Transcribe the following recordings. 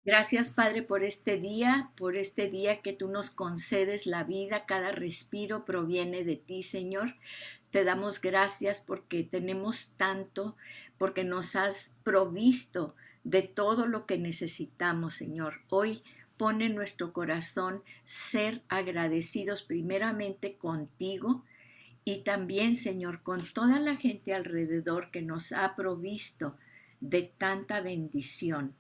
Gracias, Padre, por este día que tú nos concedes la vida, cada respiro proviene de ti, Señor. Te damos gracias porque tenemos tanto, porque nos has provisto de todo lo que necesitamos, Señor. Hoy pone en nuestro corazón ser agradecidos primeramente contigo y también, Señor, con toda la gente alrededor que nos ha provisto de tanta bendición,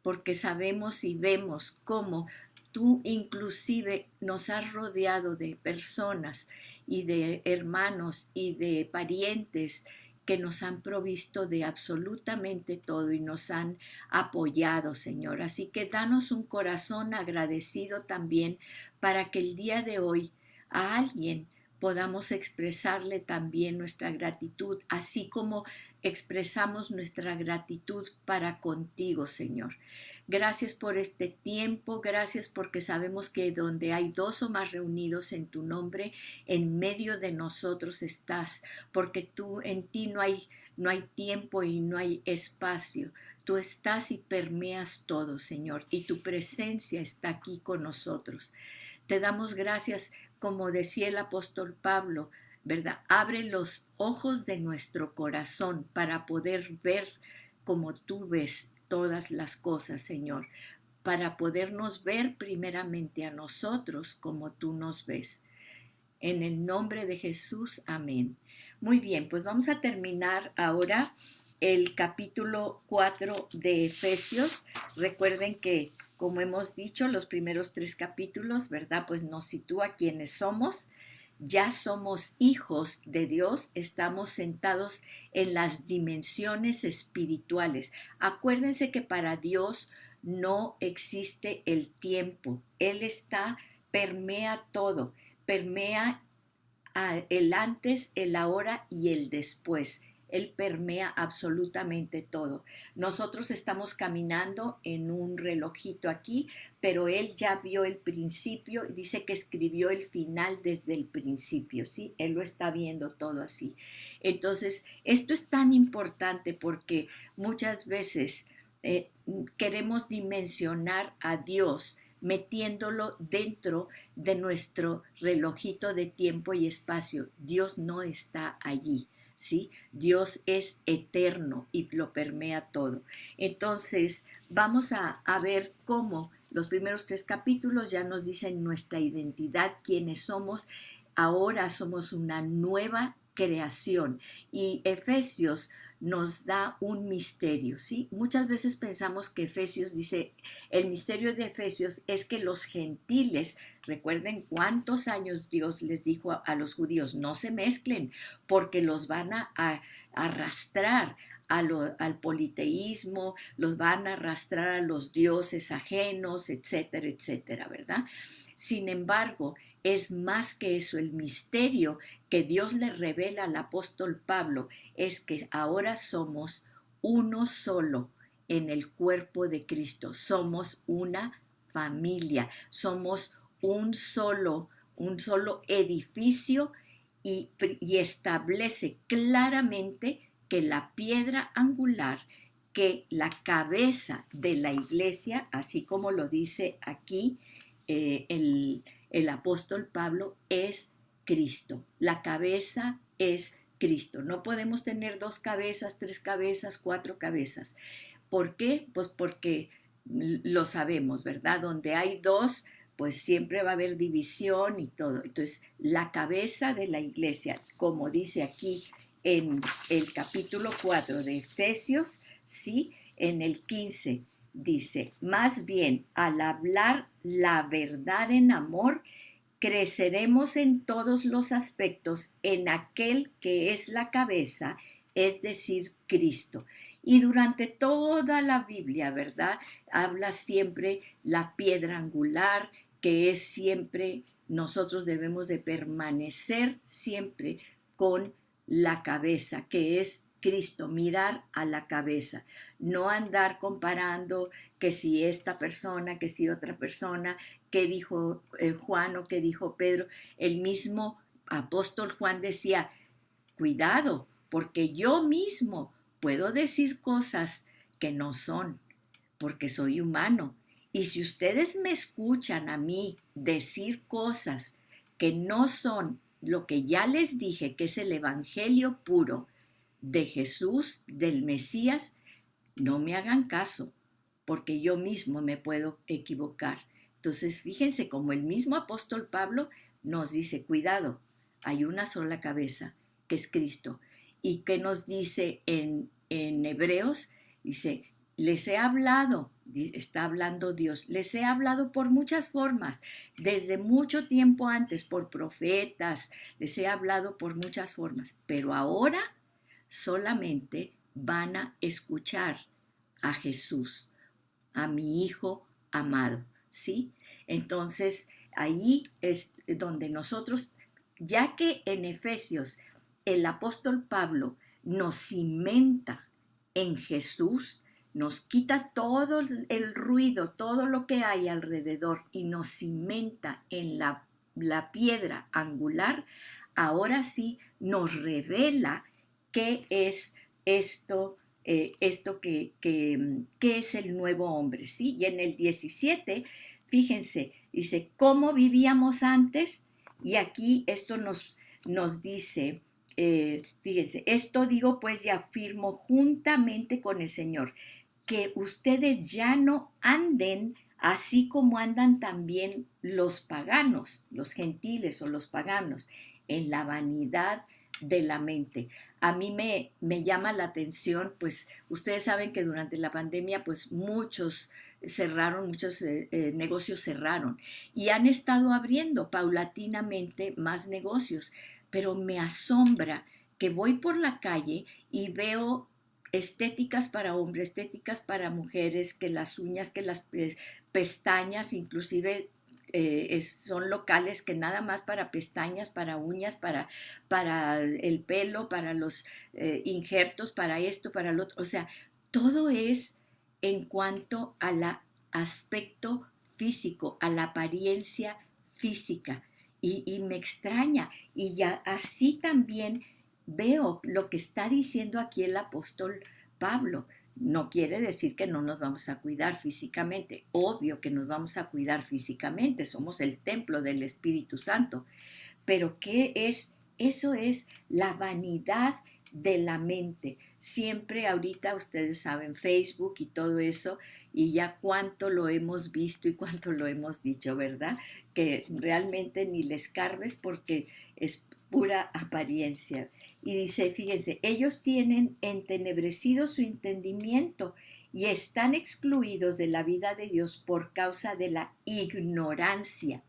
porque sabemos y vemos cómo tú inclusive nos has rodeado de personas y de hermanos y de parientes que nos han provisto de absolutamente todo y nos han apoyado, Señor. Así que danos un corazón agradecido también para que el día de hoy a alguien podamos expresarle también nuestra gratitud, así como expresamos nuestra gratitud para contigo, Señor. Gracias por este tiempo, gracias porque sabemos que donde hay dos o más reunidos en tu nombre, en medio de nosotros estás, porque tú en ti no hay tiempo y no hay espacio. Tú estás y permeas todo, Señor, y tu presencia está aquí con nosotros. Te damos gracias, como decía el apóstol Pablo, ¿verdad? Abre los ojos de nuestro corazón para poder ver como tú ves todas las cosas, Señor, para podernos ver primeramente a nosotros como tú nos ves. En el nombre de Jesús, amén. Muy bien, pues vamos a terminar ahora el capítulo 4 de Efesios. Recuerden que, como hemos dicho, los primeros tres capítulos, ¿verdad? Pues nos sitúa quiénes somos. Ya somos hijos de Dios, estamos sentados en las dimensiones espirituales. Acuérdense que para Dios no existe el tiempo. Él permea todo, permea el antes, el ahora y el después. Él permea absolutamente todo. Nosotros estamos caminando en un relojito aquí, pero él ya vio el principio y dice que escribió el final desde el principio, ¿sí? Él lo está viendo todo así. Entonces, esto es tan importante porque muchas veces eh, queremos dimensionar a Dios metiéndolo dentro de nuestro relojito de tiempo y espacio. Dios no está allí, ¿sí? Dios es eterno y lo permea todo. Entonces, vamos a ver cómo los primeros tres capítulos ya nos dicen nuestra identidad, quiénes somos. Ahora somos una nueva creación y Efesios nos da un misterio, ¿sí? Muchas veces pensamos que Efesios dice, el misterio de Efesios es que los gentiles, recuerden cuántos años Dios les dijo a los judíos, no se mezclen porque los van a arrastrar al politeísmo, los van a arrastrar a los dioses ajenos, etcétera, etcétera, ¿verdad? Sin embargo, es más que eso, el misterio que Dios le revela al apóstol Pablo es que ahora somos uno solo en el cuerpo de Cristo. Somos una familia, somos un solo edificio y establece claramente que la piedra angular, que la cabeza de la iglesia, así como lo dice aquí el apóstol Pablo, es Cristo. La cabeza es Cristo. No podemos tener dos cabezas, tres cabezas, cuatro cabezas. ¿Por qué? Pues porque lo sabemos, ¿verdad? Donde hay dos, pues siempre va a haber división y todo. Entonces, la cabeza de la iglesia, como dice aquí en el capítulo 4 de Efesios, ¿sí? En el 15 dice, más bien, al hablar la verdad en amor, creceremos en todos los aspectos en aquel que es la cabeza, es decir, Cristo. Y durante toda la Biblia, ¿verdad? Habla siempre la piedra angular, que es siempre, nosotros debemos de permanecer siempre con la cabeza, que es Cristo, mirar a la cabeza, no andar comparando que si esta persona, que si otra persona, qué dijo Juan o qué dijo Pedro. El mismo apóstol Juan decía, cuidado, porque yo mismo puedo decir cosas que no son, porque soy humano. Y si ustedes me escuchan a mí decir cosas que no son lo que ya les dije, que es el evangelio puro de Jesús, del Mesías, no me hagan caso, porque yo mismo me puedo equivocar. Entonces, fíjense como el mismo apóstol Pablo nos dice, cuidado, hay una sola cabeza, que es Cristo. Y que nos dice en Hebreos, dice, les he hablado, está hablando Dios, les he hablado por muchas formas, desde mucho tiempo antes, por profetas, les he hablado por muchas formas, pero ahora solamente van a escuchar a Jesús, a mi Hijo amado, ¿sí? Entonces, ahí es donde nosotros, ya que en Efesios el apóstol Pablo nos cimenta en Jesús, nos quita todo el ruido, todo lo que hay alrededor y nos cimenta en la piedra angular, ahora sí nos revela qué es esto que es el nuevo hombre, ¿sí? Y en el 17, fíjense, dice, ¿cómo vivíamos antes? Y aquí esto nos dice, fíjense, esto digo pues y afirmo juntamente con el Señor, que ustedes ya no anden así como andan también los paganos, los gentiles o los paganos, en la vanidad de la mente. A mí me llama la atención, pues ustedes saben que durante la pandemia pues muchos cerraron, muchos negocios cerraron y han estado abriendo paulatinamente más negocios, pero me asombra que voy por la calle y veo estéticas para hombres, estéticas para mujeres, que las uñas, que las pestañas, inclusive son locales que nada más para pestañas, para uñas, para el pelo, para los injertos, para esto, para lo otro. O sea, todo es en cuanto al aspecto físico, a la apariencia física. Y me extraña. Y ya así también veo lo que está diciendo aquí el apóstol Pablo. No quiere decir que no nos vamos a cuidar físicamente. Obvio que nos vamos a cuidar físicamente. Somos el templo del Espíritu Santo. Pero ¿qué es? Eso es la vanidad de la mente. Siempre ahorita ustedes saben Facebook y todo eso, y ya cuánto lo hemos visto y cuánto lo hemos dicho, ¿verdad? Que realmente ni les escarbes porque es pura apariencia. Y dice, fíjense, ellos tienen entenebrecido su entendimiento y están excluidos de la vida de Dios por causa de la ignorancia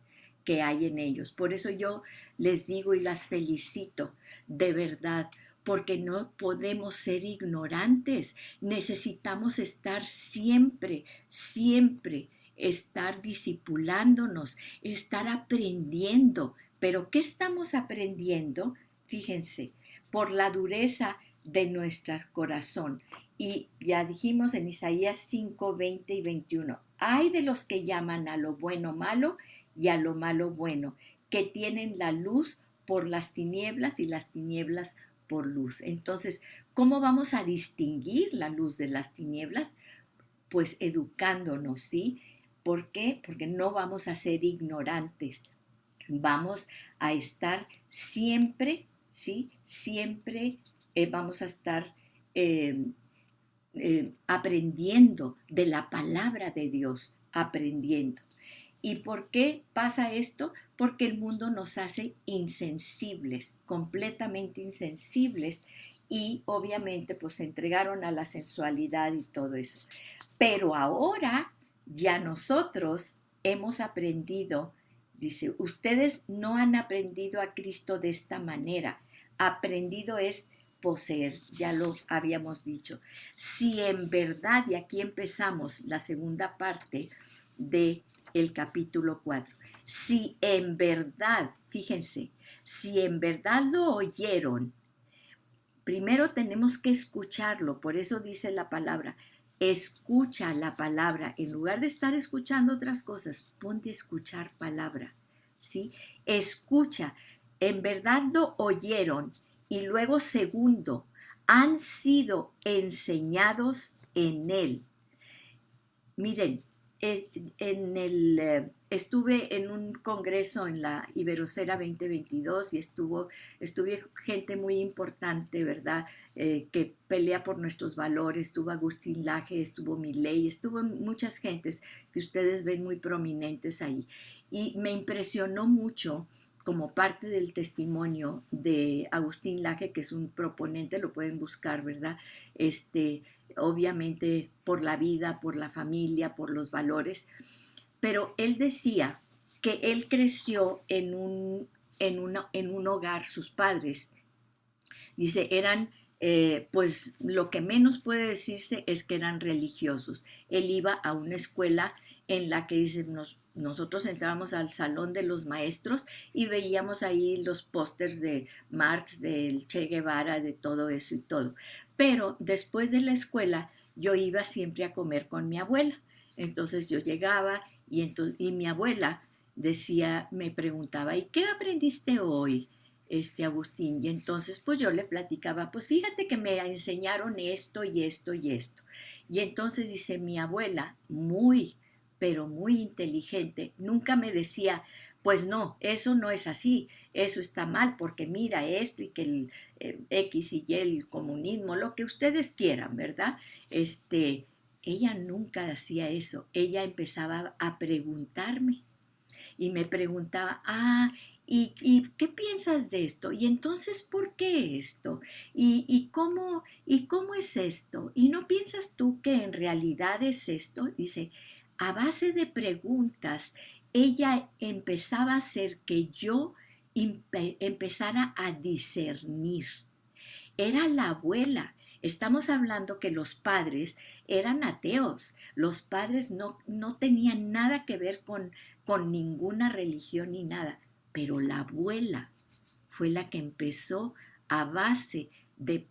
que hay en ellos. Por eso yo les digo y las felicito de verdad, porque no podemos ser ignorantes. Necesitamos estar siempre, siempre, estar discipulándonos, estar aprendiendo. Pero ¿qué estamos aprendiendo? Fíjense, por la dureza de nuestro corazón. Y ya dijimos en Isaías 5, 20 y 21, hay de los que llaman a lo bueno malo y a lo malo bueno, que tienen la luz por las tinieblas y las tinieblas por luz. Entonces, ¿cómo vamos a distinguir la luz de las tinieblas? Pues educándonos, ¿sí? ¿Por qué? Porque no vamos a ser ignorantes. Vamos a estar siempre, ¿sí? Siempre vamos a estar aprendiendo de la palabra de Dios, aprendiendo. ¿Y por qué pasa esto? Porque el mundo nos hace insensibles, completamente insensibles, y obviamente pues se entregaron a la sensualidad y todo eso. Pero ahora ya nosotros hemos aprendido, dice, ustedes no han aprendido a Cristo de esta manera. Aprendido es poseer, ya lo habíamos dicho. Si en verdad, y aquí empezamos la segunda parte de el capítulo 4. Si en verdad, fíjense, si en verdad lo oyeron, primero tenemos que escucharlo, por eso dice la palabra, escucha la palabra, en lugar de estar escuchando otras cosas, ponte a escuchar palabra, ¿sí? Escucha, en verdad lo oyeron, y luego segundo, han sido enseñados en él. Miren, estuve en un congreso en la Iberosfera 2022 y estuve gente muy importante, ¿verdad? Que pelea por nuestros valores. Estuvo Agustín Laje, estuvo Milei, estuvo muchas gentes que ustedes ven muy prominentes ahí. Y me impresionó mucho como parte del testimonio de Agustín Laje, que es un proponente, lo pueden buscar, ¿verdad? Obviamente por la vida, por la familia, por los valores, pero él decía que él creció en un hogar, sus padres, dice, eran, pues lo que menos puede decirse es que eran religiosos. Él iba a una escuela en la que dice, nosotros entrábamos al salón de los maestros y veíamos ahí los pósters de Marx, del Che Guevara, de todo eso y todo. Pero después de la escuela yo iba siempre a comer con mi abuela. Entonces yo llegaba y mi abuela decía, me preguntaba, ¿y qué aprendiste hoy, Agustín? Y entonces pues yo le platicaba, pues fíjate que me enseñaron esto y esto y esto. Y entonces dice mi abuela, muy, pero muy inteligente, nunca me decía, pues no, eso no es así, eso está mal, porque mira esto y que el X y Y, el comunismo, lo que ustedes quieran, ¿verdad? Ella nunca hacía eso, ella empezaba a preguntarme y me preguntaba, ¿y qué piensas de esto? Y entonces, ¿por qué esto? ¿Y cómo es esto? ¿Y no piensas tú que en realidad es esto? Dice, a base de preguntas, ella empezaba a hacer que yo empezara a discernir. Era la abuela. Estamos hablando que los padres eran ateos. Los padres no tenían nada que ver con ninguna religión ni nada. Pero la abuela fue la que empezó a base de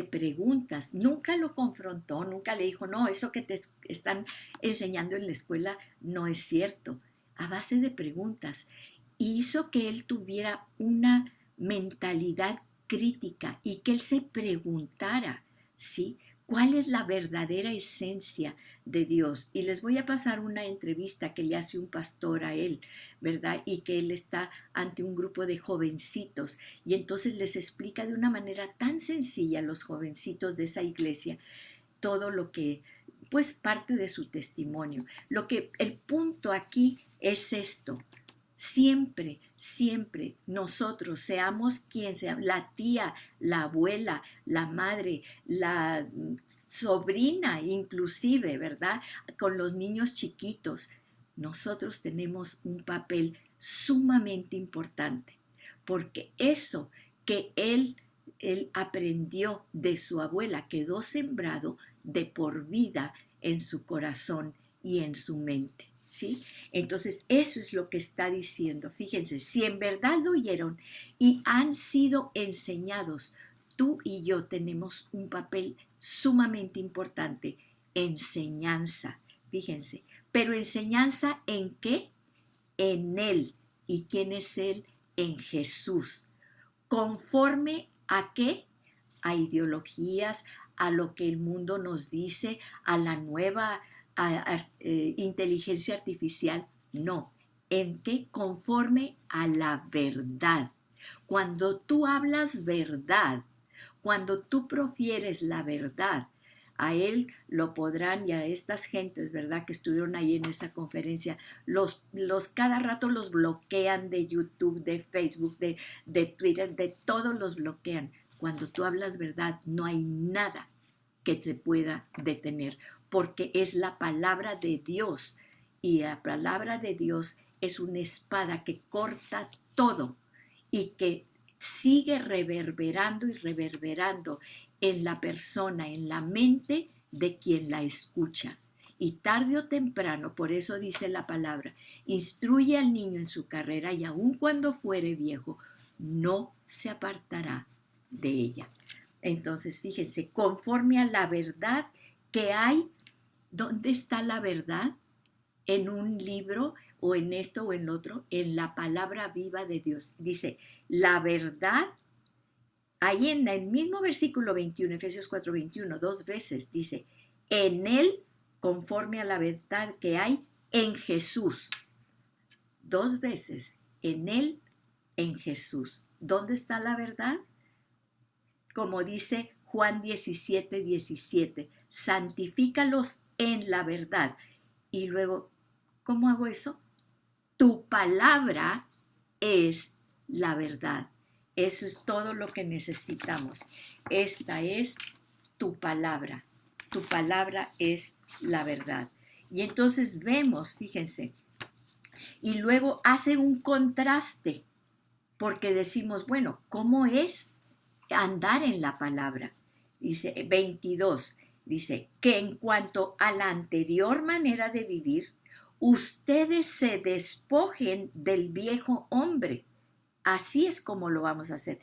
preguntas. Nunca lo confrontó, nunca le dijo, no, eso que te están enseñando en la escuela no es cierto. A base de preguntas. Hizo que él tuviera una mentalidad crítica y que él se preguntara, ¿sí? ¿Cuál es la verdadera esencia de Dios? Y les voy a pasar una entrevista que le hace un pastor a él, ¿verdad? Y que él está ante un grupo de jovencitos y entonces les explica de una manera tan sencilla a los jovencitos de esa iglesia todo lo que, pues parte de su testimonio. El punto aquí es esto. Siempre, siempre nosotros, seamos quien sea, la tía, la abuela, la madre, la sobrina inclusive, ¿verdad? Con los niños chiquitos, nosotros tenemos un papel sumamente importante, porque eso que él aprendió de su abuela quedó sembrado de por vida en su corazón y en su mente. ¿Sí? Entonces, eso es lo que está diciendo. Fíjense, si en verdad lo oyeron y han sido enseñados, tú y yo tenemos un papel sumamente importante, enseñanza. Fíjense, pero enseñanza ¿en qué? En Él. ¿Y quién es Él? En Jesús. ¿Conforme a qué? A ideologías, a lo que el mundo nos dice, a la nueva inteligencia artificial. No, en qué conforme a la verdad. Cuando tú hablas verdad, cuando tú profieres la verdad, a él lo podrán y a estas gentes, ¿verdad? Que estuvieron ahí en esa conferencia, cada rato los bloquean de YouTube, de Facebook, de Twitter, de todos los bloquean. Cuando tú hablas verdad, no hay nada que te pueda detener, porque es la palabra de Dios y la palabra de Dios es una espada que corta todo y que sigue reverberando y reverberando en la persona, en la mente de quien la escucha. Y tarde o temprano, por eso dice la palabra, instruye al niño en su carrera y aun cuando fuere viejo, no se apartará de ella. Entonces, fíjense, conforme a la verdad que hay, ¿dónde está la verdad? En un libro o en esto o en lo otro, en la palabra viva de Dios. Dice, la verdad, ahí en el mismo versículo 21, Efesios 4:21, dos veces, dice, en Él conforme a la verdad que hay en Jesús. 2 veces, en Él, en Jesús. ¿Dónde está la verdad? Como dice Juan 17:17, santifícalos en la verdad. Y luego, ¿cómo hago eso? Tu palabra es la verdad. Eso es todo lo que necesitamos. Esta es tu palabra. Tu palabra es la verdad. Y entonces vemos, fíjense, y luego hace un contraste, porque decimos, bueno, ¿cómo es andar en la palabra? Dice 22, dice que en cuanto a la anterior manera de vivir, ustedes se despojen del viejo hombre. Así es como lo vamos a hacer,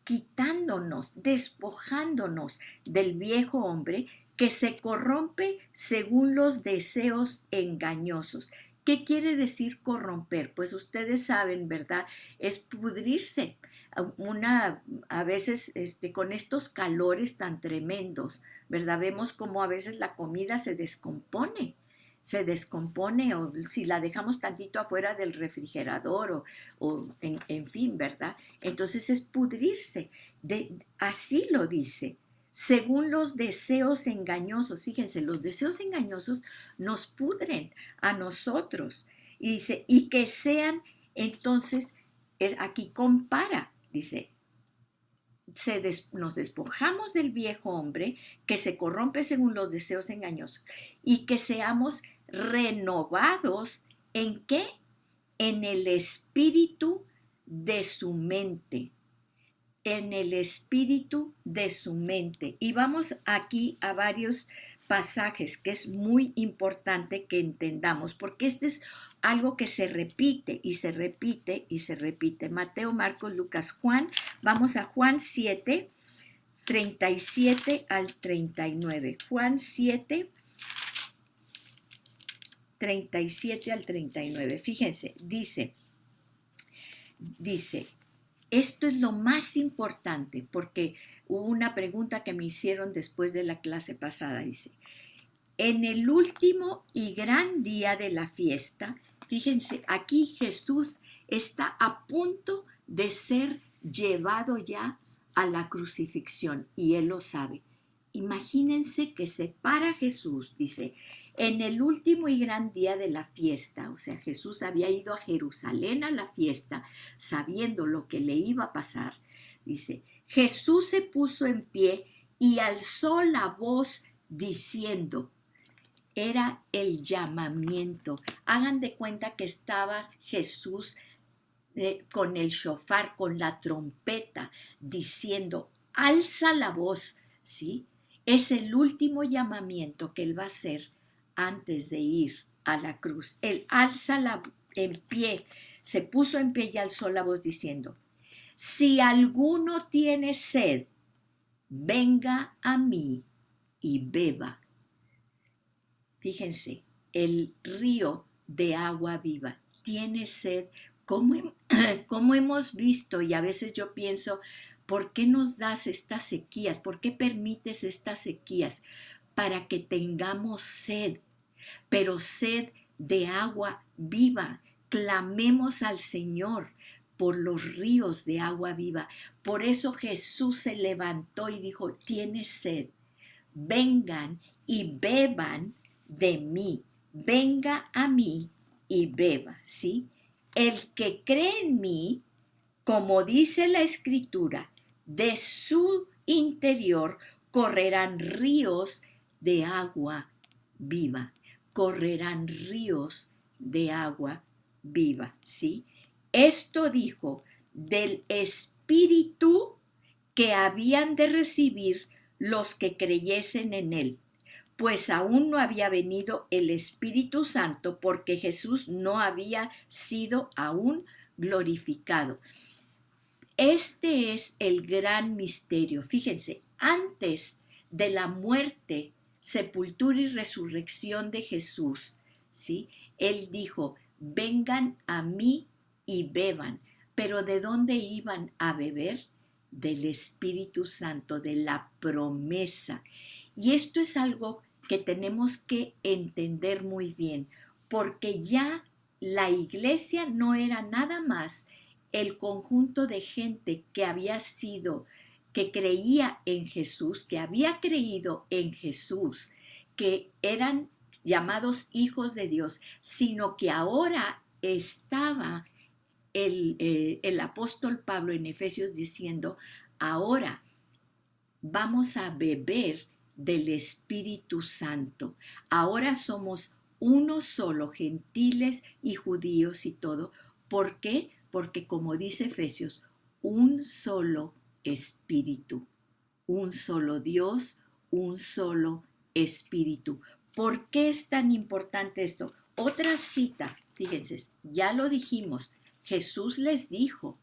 quitándonos, despojándonos del viejo hombre que se corrompe según los deseos engañosos. ¿Qué quiere decir corromper? Pues ustedes saben, ¿verdad? Es pudrirse. A veces con estos calores tan tremendos, ¿verdad? Vemos como a veces la comida se descompone o si la dejamos tantito afuera del refrigerador o en fin, ¿verdad? Entonces es pudrirse. Así lo dice. Según los deseos engañosos, fíjense, los deseos engañosos nos pudren a nosotros. Y dice, y que sean, entonces, aquí compara, dice, nos despojamos del viejo hombre que se corrompe según los deseos engañosos y que seamos renovados ¿en qué? En el espíritu de su mente. En el espíritu de su mente. Y vamos aquí a varios pasajes que es muy importante que entendamos, porque este es algo que se repite y se repite y se repite. Mateo, Marcos, Lucas, Juan. Vamos a Juan 7, 37 al 39. Juan 7, 37 al 39. Fíjense, dice, esto es lo más importante, porque hubo una pregunta que me hicieron después de la clase pasada, dice, en el último y gran día de la fiesta, fíjense, aquí Jesús está a punto de ser llevado ya a la crucifixión y él lo sabe. Imagínense que se para Jesús, dice, en el último y gran día de la fiesta, o sea, Jesús había ido a Jerusalén a la fiesta, sabiendo lo que le iba a pasar, dice, Jesús se puso en pie y alzó la voz diciendo, era el llamamiento. Hagan de cuenta que estaba Jesús con el shofar, con la trompeta, diciendo, alza la voz, ¿sí? Es el último llamamiento que él va a hacer antes de ir a la cruz. Él en pie, se puso en pie y alzó la voz diciendo, si alguno tiene sed, venga a mí y beba. Fíjense, el río de agua viva tiene sed, como hemos visto, y a veces yo pienso, ¿por qué nos das estas sequías? ¿Por qué permites estas sequías? Para que tengamos sed, pero sed de agua viva. Clamemos al Señor por los ríos de agua viva. Por eso Jesús se levantó y dijo, ¿tienes sed? Vengan y beban de mí. Venga a mí y beba, ¿sí? El que cree en mí, como dice la Escritura, de su interior correrán ríos de agua viva. Correrán ríos de agua viva, ¿sí? Esto dijo del Espíritu que habían de recibir los que creyesen en él, pues aún no había venido el Espíritu Santo porque Jesús no había sido aún glorificado. Este es el gran misterio. Fíjense, antes de la muerte, sepultura y resurrección de Jesús, ¿sí? Él dijo, vengan a mí y beban. Pero ¿de dónde iban a beber? Del Espíritu Santo, de la promesa. Y esto es algo que tenemos que entender muy bien, porque ya la iglesia no era nada más el conjunto de gente que había sido, que creía en Jesús, que había creído en Jesús, que eran llamados hijos de Dios, sino que ahora estaba el apóstol Pablo en Efesios diciendo, ahora vamos a beber del Espíritu Santo. Ahora somos uno solo, gentiles y judíos y todo. ¿Por qué? Porque como dice Efesios, un solo Espíritu, un solo Dios, un solo Espíritu. ¿Por qué es tan importante esto? Otra cita, fíjense, ya lo dijimos, Jesús les dijo,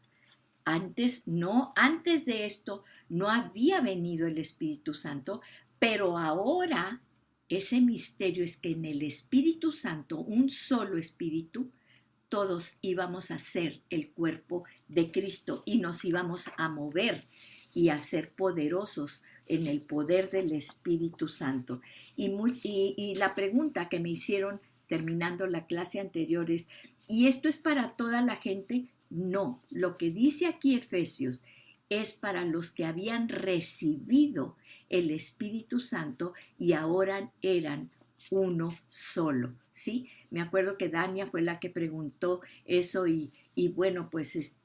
antes de esto no había venido el Espíritu Santo, pero ahora ese misterio es que en el Espíritu Santo, un solo Espíritu, todos íbamos a ser el cuerpo de Cristo y nos íbamos a mover y a ser poderosos en el poder del Espíritu Santo. Y la pregunta que me hicieron terminando la clase anterior es, ¿y esto es para toda la gente? No, lo que dice aquí Efesios es para los que habían recibido el Espíritu Santo y ahora eran uno solo, ¿sí? Me acuerdo que Dania fue la que preguntó eso y bueno, pues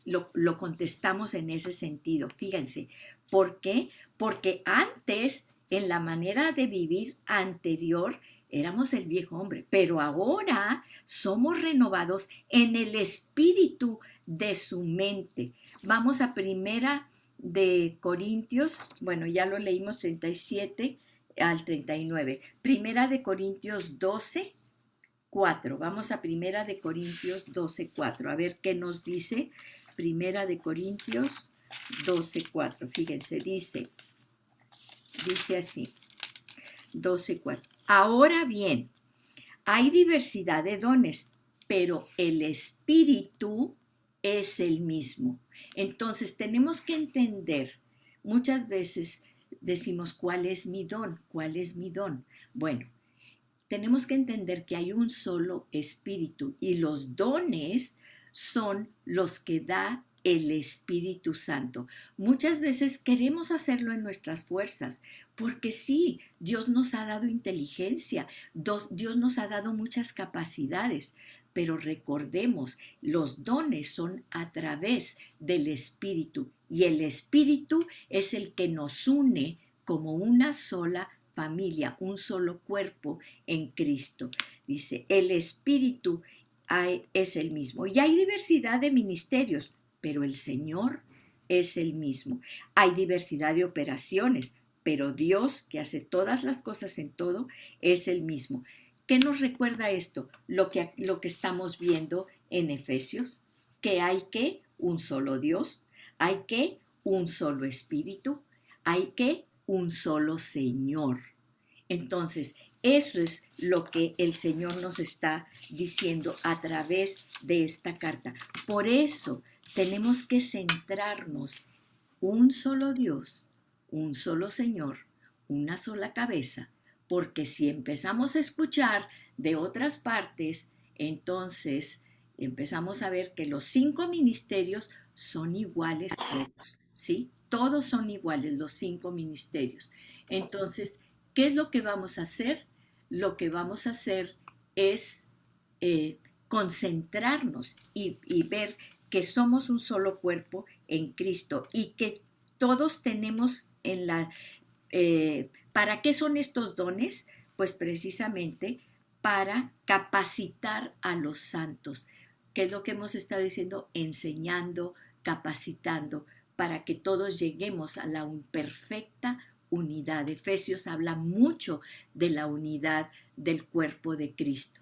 lo contestamos en ese sentido. Fíjense, ¿por qué? Porque antes, en la manera de vivir anterior, éramos el viejo hombre, pero ahora somos renovados en el espíritu de su mente. Vamos a primera de Corintios, bueno, ya lo leímos 37 al 39. Primera de Corintios 12, 4. Vamos a Primera de Corintios 12, 4. A ver qué nos dice. Primera de Corintios 12, 4. Fíjense, dice así, 12, 4. Ahora bien, hay diversidad de dones, pero el Espíritu es el mismo. Entonces tenemos que entender, muchas veces decimos, ¿cuál es mi don? ¿Cuál es mi don? Bueno, tenemos que entender que hay un solo espíritu y los dones son los que da el Espíritu Santo. Muchas veces queremos hacerlo en nuestras fuerzas, porque sí, Dios nos ha dado inteligencia, Dios nos ha dado muchas capacidades, pero recordemos, los dones son a través del Espíritu y el Espíritu es el que nos une como una sola familia, un solo cuerpo en Cristo. Dice, el Espíritu es el mismo. Y hay diversidad de ministerios, pero el Señor es el mismo. Hay diversidad de operaciones, pero Dios, que hace todas las cosas en todo, es el mismo. ¿Qué nos recuerda esto? Lo que estamos viendo en Efesios, que hay que un solo Dios, hay que un solo Espíritu, hay que un solo Señor. Entonces, eso es lo que el Señor nos está diciendo a través de esta carta. Por eso tenemos que centrarnos un solo Dios, un solo Señor, una sola cabeza, porque si empezamos a escuchar de otras partes, entonces empezamos a ver que los 5 ministerios son iguales todos, ¿sí? Todos son iguales los 5 ministerios. Entonces, ¿qué es lo que vamos a hacer? Lo que vamos a hacer es concentrarnos y ver que somos un solo cuerpo en Cristo y que todos tenemos ¿para qué son estos dones? Pues precisamente para capacitar a los santos, que es lo que hemos estado diciendo, enseñando, capacitando, para que todos lleguemos a la perfecta unidad. Efesios habla mucho de la unidad del cuerpo de Cristo.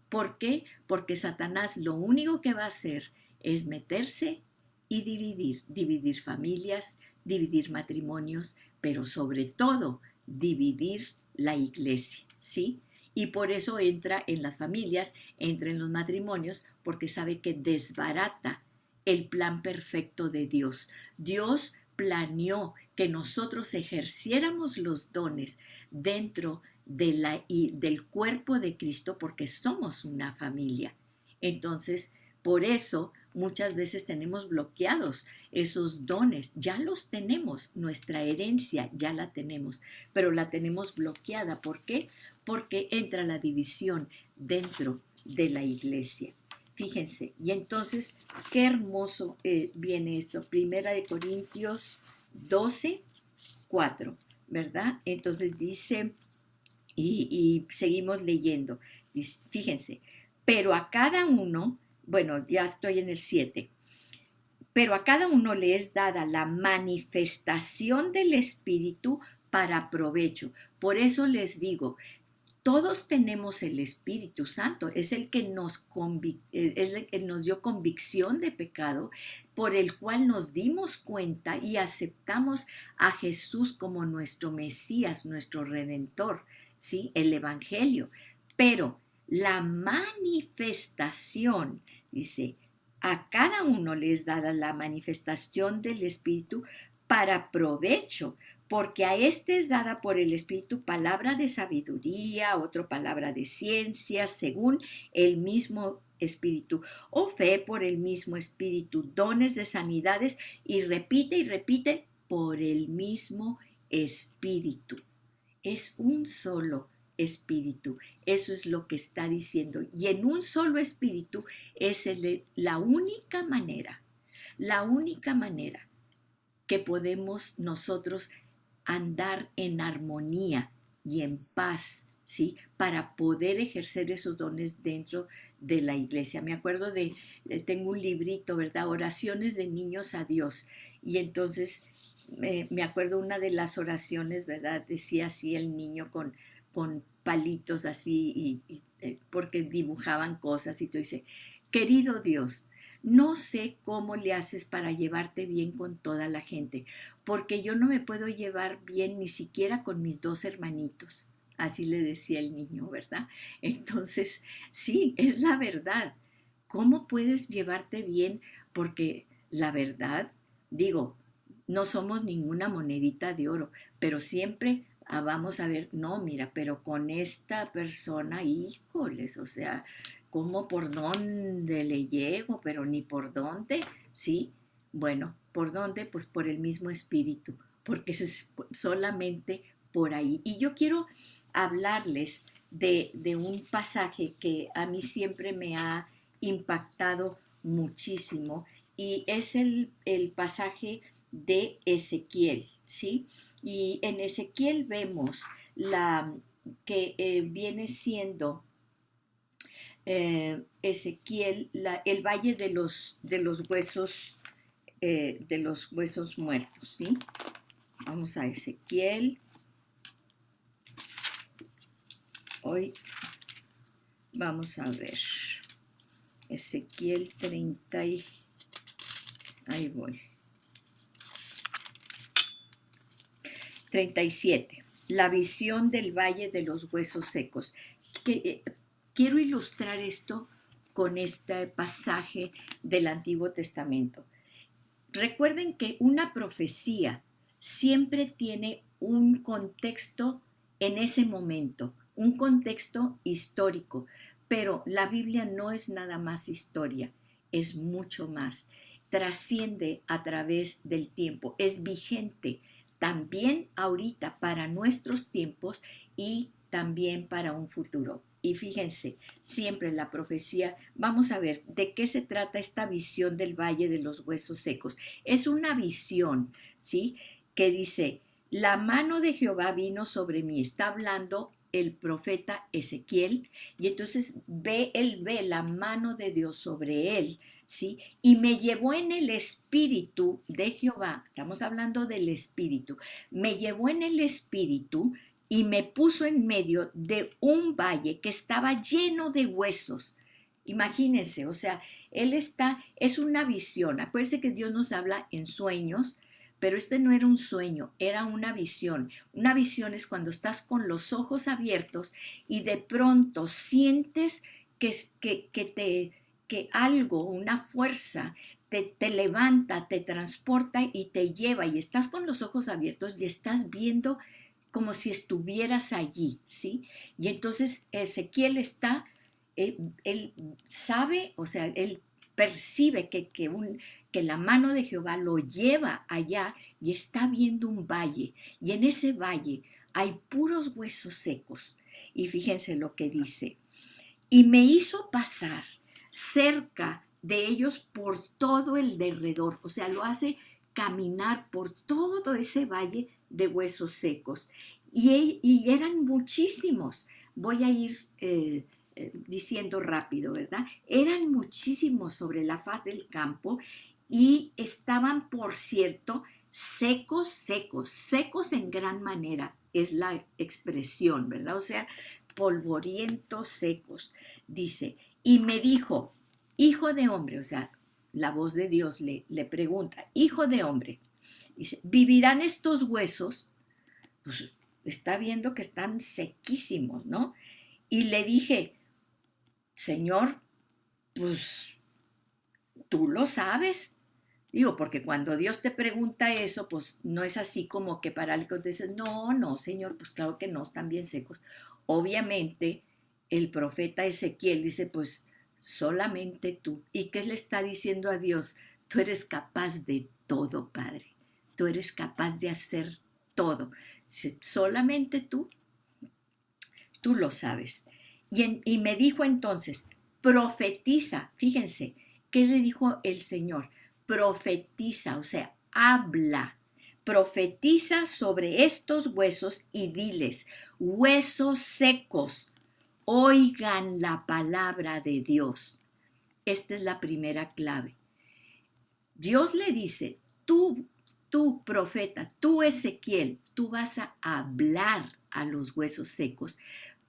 ¿Por qué? Porque Satanás lo único que va a hacer es meterse y dividir familias, dividir matrimonios, pero sobre todo dividir la iglesia, ¿sí? Y por eso entra en las familias, entra en los matrimonios, porque sabe que desbarata el plan perfecto de Dios. Dios planeó que nosotros ejerciéramos los dones dentro del cuerpo de Cristo porque somos una familia. Entonces, por eso muchas veces tenemos bloqueados esos dones. Ya los tenemos, nuestra herencia ya la tenemos, pero la tenemos bloqueada. ¿Por qué? Porque entra la división dentro de la iglesia. Fíjense, y entonces, qué hermoso viene esto. Primera de Corintios 12, 4, ¿verdad? Entonces dice, y seguimos leyendo, dice, fíjense, pero a cada uno, bueno, ya estoy en el 7, pero a cada uno le es dada la manifestación del Espíritu para provecho. Por eso les digo, todos tenemos el Espíritu Santo, es el que es el que nos dio convicción de pecado, por el cual nos dimos cuenta y aceptamos a Jesús como nuestro Mesías, nuestro Redentor, ¿sí? El Evangelio. Pero la manifestación, dice, a cada uno les dada la manifestación del Espíritu para provecho, porque a este es dada por el Espíritu palabra de sabiduría, otro palabra de ciencia, según el mismo Espíritu, o fe por el mismo Espíritu, dones de sanidades, y repite, por el mismo Espíritu. Es un solo Espíritu, eso es lo que está diciendo, y en un solo Espíritu es la única manera que podemos nosotros andar en armonía y en paz, ¿sí? Para poder ejercer esos dones dentro de la iglesia. Me acuerdo tengo un librito, ¿verdad? Oraciones de niños a Dios. Y entonces me acuerdo una de las oraciones, ¿verdad? Decía así el niño con palitos así, porque dibujaban cosas y tú dices, querido Dios, no sé cómo le haces para llevarte bien con toda la gente, porque yo no me puedo llevar bien ni siquiera con mis dos hermanitos. Así le decía el niño, ¿verdad? Entonces, sí, es la verdad. ¿Cómo puedes llevarte bien? Porque la verdad, digo, no somos ninguna monedita de oro, pero siempre vamos a ver, no, mira, pero con esta persona, híjoles, o sea, ¿cómo por dónde le llego? Pero ni por dónde, ¿sí? Bueno, ¿por dónde? Pues por el mismo espíritu, porque es solamente por ahí. Y yo quiero hablarles de un pasaje que a mí siempre me ha impactado muchísimo y es el pasaje de Ezequiel, ¿sí? Y en Ezequiel vemos que viene siendo Ezequiel, el valle de los huesos muertos, ¿sí? Vamos a Ezequiel. Hoy vamos a ver. Ezequiel 30 y... Ahí voy. 37. La visión del valle de los huesos secos. Quiero ilustrar esto con este pasaje del Antiguo Testamento. Recuerden que una profecía siempre tiene un contexto en ese momento, un contexto histórico, pero la Biblia no es nada más historia, es mucho más. Trasciende a través del tiempo, es vigente también ahorita para nuestros tiempos y también para un futuro. Y fíjense, siempre la profecía, vamos a ver de qué se trata esta visión del Valle de los Huesos Secos. Es una visión, ¿sí? Que dice, la mano de Jehová vino sobre mí. Está hablando el profeta Ezequiel y entonces él ve la mano de Dios sobre él, ¿sí? Y me llevó en el espíritu de Jehová, estamos hablando del espíritu, me llevó en el espíritu y me puso en medio de un valle que estaba lleno de huesos. Imagínense, o sea, es una visión. Acuérdense que Dios nos habla en sueños, pero este no era un sueño, era una visión. Una visión es cuando estás con los ojos abiertos y de pronto sientes que algo, una fuerza, te levanta, te transporta y te lleva y estás con los ojos abiertos y estás viendo como si estuvieras allí, ¿sí? Y entonces Ezequiel está, él sabe, o sea, él percibe que la mano de Jehová lo lleva allá y está viendo un valle. Y en ese valle hay puros huesos secos. Y fíjense lo que dice. Y me hizo pasar cerca de ellos por todo el derredor, o sea, lo hace caminar por todo ese valle de huesos secos. Y eran muchísimos, voy a ir diciendo rápido, ¿verdad? Eran muchísimos sobre la faz del campo y estaban, por cierto, secos, secos, secos en gran manera, es la expresión, ¿verdad? O sea, polvorientos, secos. Dice, y me dijo, hijo de hombre, o sea, la voz de Dios le pregunta, hijo de hombre, dice, ¿vivirán estos huesos? Pues está viendo que están sequísimos, ¿no? Y le dije, Señor, pues tú lo sabes. Digo, porque cuando Dios te pregunta eso, pues no es así como que para él contestes, no, no, Señor, pues claro que no, están bien secos. Obviamente, el profeta Ezequiel dice, pues solamente tú. ¿Y qué le está diciendo a Dios? Tú eres capaz de todo, Padre. Tú eres capaz de hacer todo. Solamente tú lo sabes. Y me dijo entonces, profetiza, fíjense, ¿qué le dijo el Señor? Profetiza, o sea, habla, profetiza sobre estos huesos y diles, huesos secos, oigan la palabra de Dios. Esta es la primera clave. Dios le dice, tú profeta, tú Ezequiel, tú vas a hablar a los huesos secos,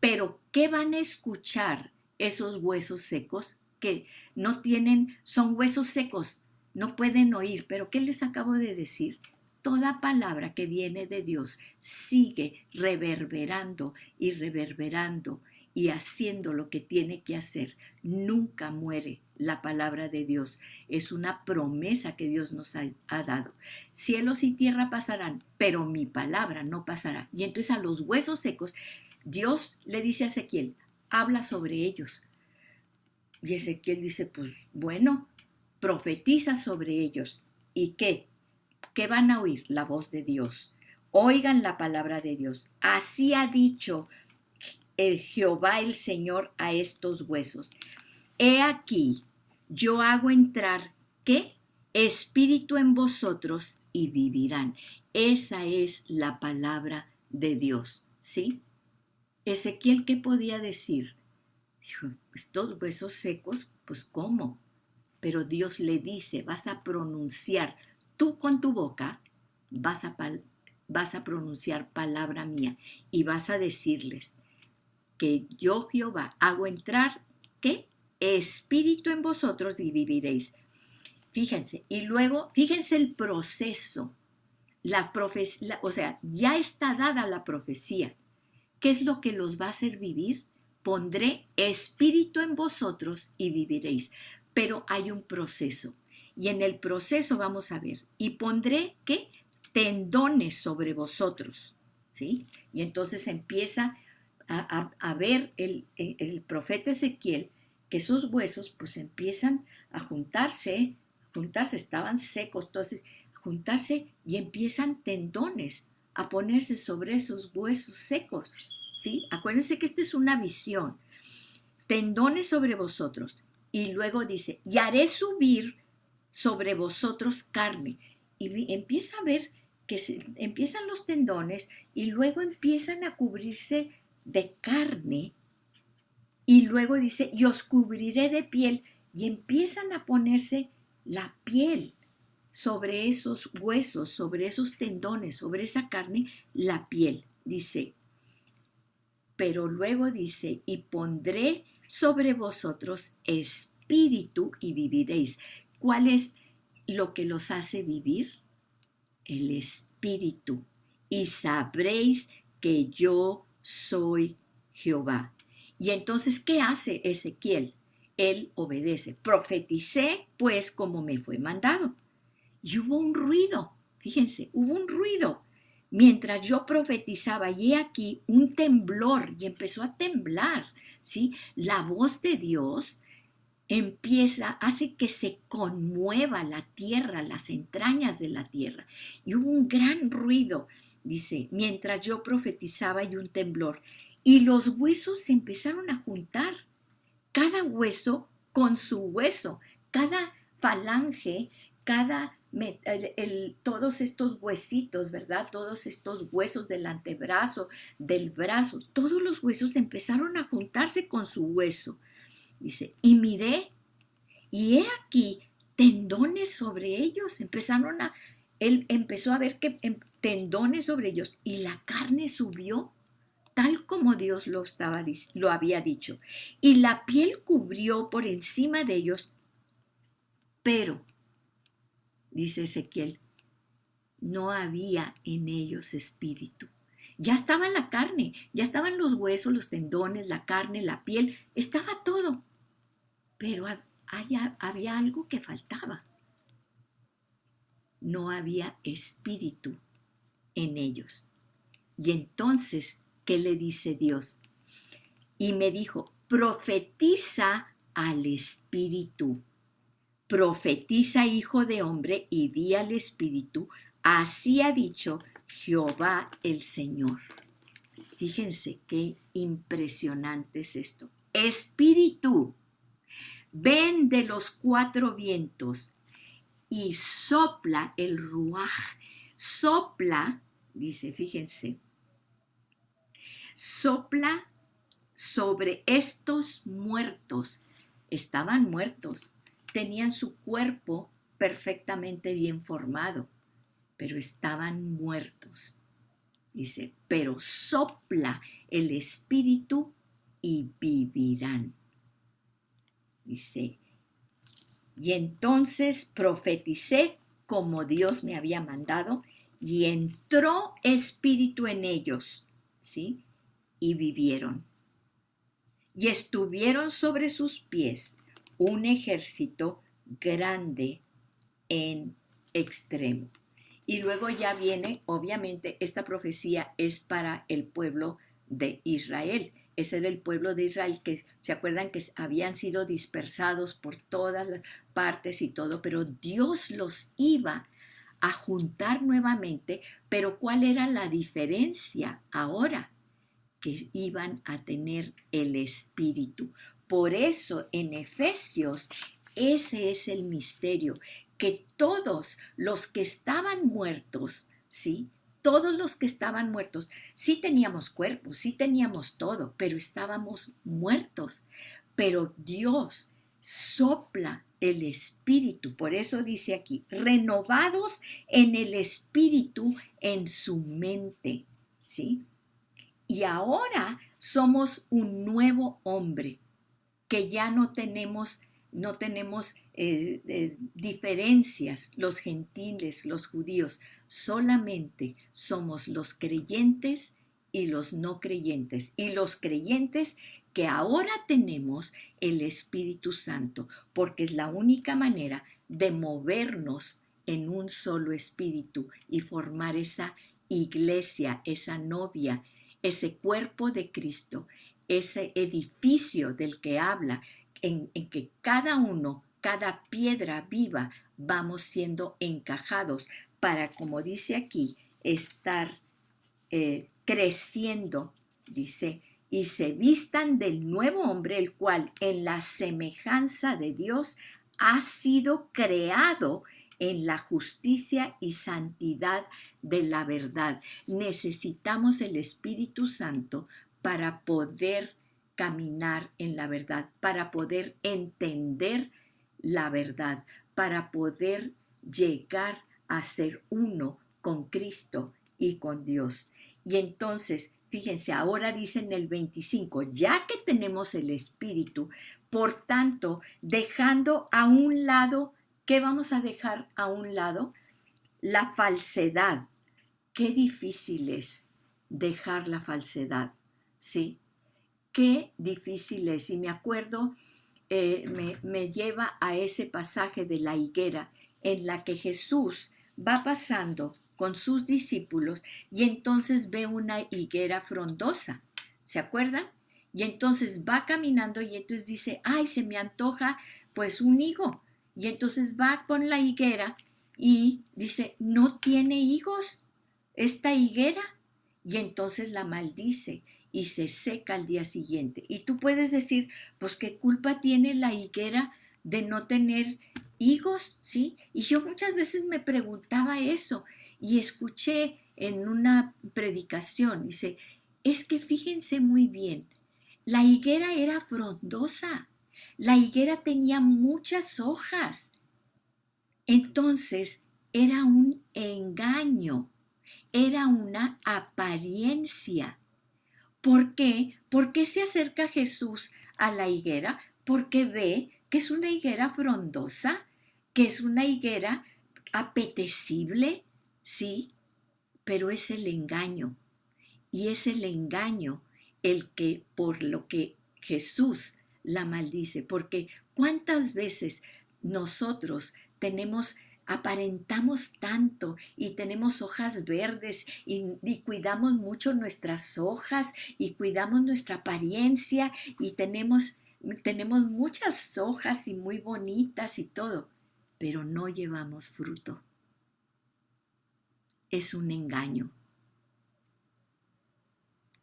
pero ¿qué van a escuchar esos huesos secos que no tienen, son huesos secos, no pueden oír? Pero ¿qué les acabo de decir? Toda palabra que viene de Dios sigue reverberando y reverberando y haciendo lo que tiene que hacer. Nunca muere la palabra de Dios. Es una promesa que Dios nos ha dado. Cielos y tierra pasarán, pero mi palabra no pasará. Y entonces a los huesos secos, Dios le dice a Ezequiel, habla sobre ellos. Y Ezequiel dice, pues bueno, profetiza sobre ellos. ¿Y qué? ¿Qué van a oír? La voz de Dios. Oigan la palabra de Dios. Así ha dicho el Jehová el Señor a estos huesos. He aquí, yo hago entrar, ¿qué? Espíritu en vosotros y vivirán. Esa es la palabra de Dios, ¿sí? Ezequiel, ¿qué podía decir? Dijo, estos huesos secos, pues ¿cómo? Pero Dios le dice, vas a pronunciar, tú con tu boca, vas a pronunciar palabra mía y vas a decirles que yo Jehová hago entrar, ¿qué? Espíritu en vosotros y viviréis. Fíjense, y luego, fíjense el proceso, o sea, ya está dada la profecía. ¿Qué es lo que los va a hacer vivir? Pondré espíritu en vosotros y viviréis. Pero hay un proceso. Y en el proceso vamos a ver, y pondré, ¿qué? Tendones sobre vosotros, ¿sí? Y entonces empieza a ver el profeta Ezequiel que esos huesos pues empiezan a juntarse, estaban secos, entonces juntarse y empiezan tendones a ponerse sobre esos huesos secos, ¿sí? Acuérdense que esta es una visión. Tendones sobre vosotros. Y luego dice, y haré subir sobre vosotros carne. Y empieza a ver que empiezan los tendones y luego empiezan a cubrirse de carne. Y luego dice, y os cubriré de piel. Y empiezan a ponerse la piel sobre esos huesos, sobre esos tendones, sobre esa carne, la piel. Dice, pero luego dice, y pondré sobre vosotros espíritu y viviréis. ¿Cuál es lo que los hace vivir? El espíritu. Y sabréis que yo soy Jehová. Y entonces, ¿qué hace Ezequiel? Él obedece. Profeticé, pues, como me fue mandado. Y hubo un ruido. Fíjense, hubo un ruido. mientras yo profetizaba, y he aquí un temblor, y empezó a temblar, ¿sí? La voz de Dios hace que se conmueva la tierra, las entrañas de la tierra. Y hubo un gran ruido, dice, mientras yo profetizaba y un temblor. Y los huesos se empezaron a juntar, cada hueso con su hueso, cada falange, todos estos huesitos, ¿verdad? Todos estos huesos del antebrazo, del brazo, todos los huesos empezaron a juntarse con su hueso. Dice, y miré, y he aquí tendones sobre ellos. Él empezó a ver que tendones sobre ellos, y la carne subió tal como Dios lo había dicho. Y la piel cubrió por encima de ellos, pero, dice Ezequiel, no había en ellos espíritu. Ya estaba en la carne, ya estaban los huesos, los tendones, la carne, la piel, estaba todo, pero había algo que faltaba. No había espíritu en ellos. Y entonces, ¿qué le dice Dios? Y me dijo, profetiza al espíritu. Profetiza, hijo de hombre, y di al espíritu, así ha dicho Jehová el Señor. Fíjense qué impresionante es esto. Espíritu, ven de los cuatro vientos y sopla el ruaj. Sopla, dice, fíjense, sopla sobre estos muertos. Estaban muertos, tenían su cuerpo perfectamente bien formado, pero estaban muertos. Dice, pero sopla el espíritu y vivirán. Dice, y entonces profeticé como Dios me había mandado, y entró espíritu en ellos, ¿sí? Y vivieron. Y estuvieron sobre sus pies un ejército grande en extremo. Y luego ya viene, obviamente, esta profecía es para el pueblo de Israel. Ese era el pueblo de Israel que se acuerdan que habían sido dispersados por todas las partes y todo, pero Dios los iba a juntar nuevamente. Pero ¿cuál era la diferencia ahora? Que iban a tener el Espíritu. Por eso en Efesios ese es el misterio, que todos los que estaban muertos, ¿sí? Todos los que estaban muertos, sí teníamos cuerpo, sí teníamos todo, pero estábamos muertos. Pero Dios sopla el Espíritu, por eso dice aquí, renovados en el Espíritu en su mente, ¿sí? Y ahora somos un nuevo hombre, que ya no tenemos diferencias, los gentiles, los judíos, solamente somos los creyentes y los no creyentes. Y los creyentes que ahora tenemos el Espíritu Santo, porque es la única manera de movernos en un solo espíritu y formar esa iglesia, esa novia, ese cuerpo de Cristo, ese edificio del que habla, en que cada uno, cada piedra viva, vamos siendo encajados para, como dice aquí, estar creciendo, dice, y se vistan del nuevo hombre, el cual en la semejanza de Dios ha sido creado en la justicia y santidad de la verdad. Necesitamos el Espíritu Santo para poder caminar en la verdad, para poder entender la verdad, para poder llegar a ser uno con Cristo y con Dios. Y entonces, fíjense, ahora dice en el 25, ya que tenemos el Espíritu, por tanto, dejando a un lado, ¿qué vamos a dejar a un lado? La falsedad. Qué difícil es dejar la falsedad, ¿sí? Qué difícil es. Y me acuerdo, me lleva a ese pasaje de la higuera en la que Jesús va pasando con sus discípulos y entonces ve una higuera frondosa, ¿se acuerdan? Y entonces va caminando y entonces dice, ay, se me antoja pues un higo. Y entonces va con la higuera y dice, no tiene higos esta higuera. Y entonces la maldice y se seca al día siguiente. Y tú puedes decir, pues qué culpa tiene la higuera de no tener higos, ¿sí? Y yo muchas veces me preguntaba eso y escuché en una predicación, dice, es que fíjense muy bien, la higuera era frondosa, la higuera tenía muchas hojas, entonces era un engaño, era una apariencia. ¿Por qué? ¿Por qué se acerca Jesús a la higuera? Porque ve que es una higuera frondosa, que es una higuera apetecible, sí, pero es el engaño. Y es el engaño el que por lo que Jesús la maldice, porque cuántas veces nosotros aparentamos tanto y tenemos hojas verdes y cuidamos mucho nuestras hojas y cuidamos nuestra apariencia y tenemos muchas hojas y muy bonitas y todo, pero no llevamos fruto. Es un engaño.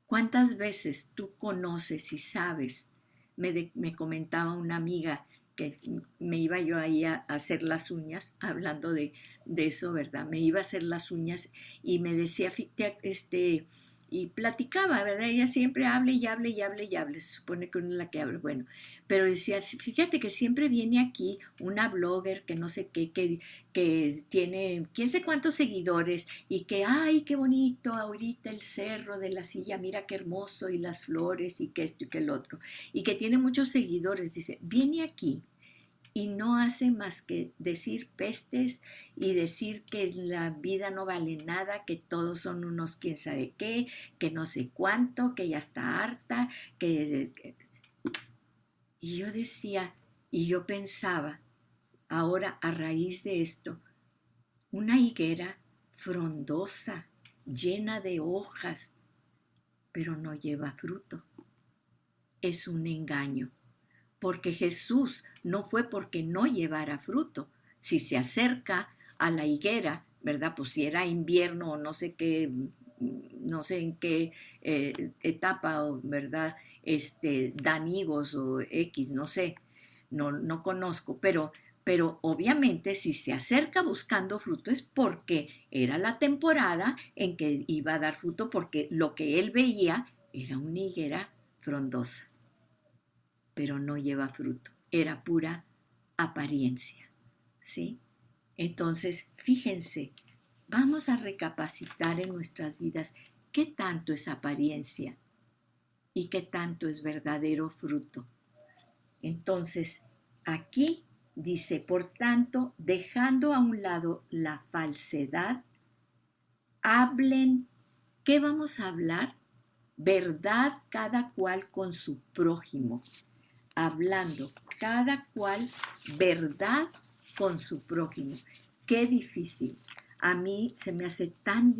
¿Cuántas veces tú conoces y sabes? Me comentaba una amiga que me iba yo ahí a hacer las uñas, hablando de eso, ¿verdad? Me iba a hacer las uñas y me decía, y platicaba, ¿verdad? Ella siempre habla y habla y habla y habla, se supone que uno es la que habla, bueno, pero decía, fíjate que siempre viene aquí una blogger que no sé qué, que tiene quién sé cuántos seguidores y que, ay, qué bonito ahorita el cerro de la silla, mira qué hermoso y las flores y que esto y que el otro, y que tiene muchos seguidores, dice, viene aquí y no hace más que decir pestes y decir que la vida no vale nada, que todos son unos quién sabe qué, que no sé cuánto, que ya está harta, y yo decía, y yo pensaba, ahora a raíz de esto, una higuera frondosa, llena de hojas, pero no lleva fruto. Es un engaño, porque Jesús no fue porque no llevara fruto. Si se acerca a la higuera, ¿verdad? Pues si era invierno o no sé qué, no sé en qué etapa, ¿verdad? Dan higos o X, no sé, no conozco, pero obviamente si se acerca buscando fruto es porque era la temporada en que iba a dar fruto, porque lo que él veía era una higuera frondosa, pero no lleva fruto, era pura apariencia, ¿sí? Entonces, fíjense, vamos a recapacitar en nuestras vidas qué tanto es apariencia y qué tanto es verdadero fruto. Entonces, aquí dice, por tanto, dejando a un lado la falsedad, hablen, ¿qué vamos a hablar? Verdad cada cual con su prójimo, hablando cada cual verdad con su prójimo. Qué difícil. A mí se me hace tan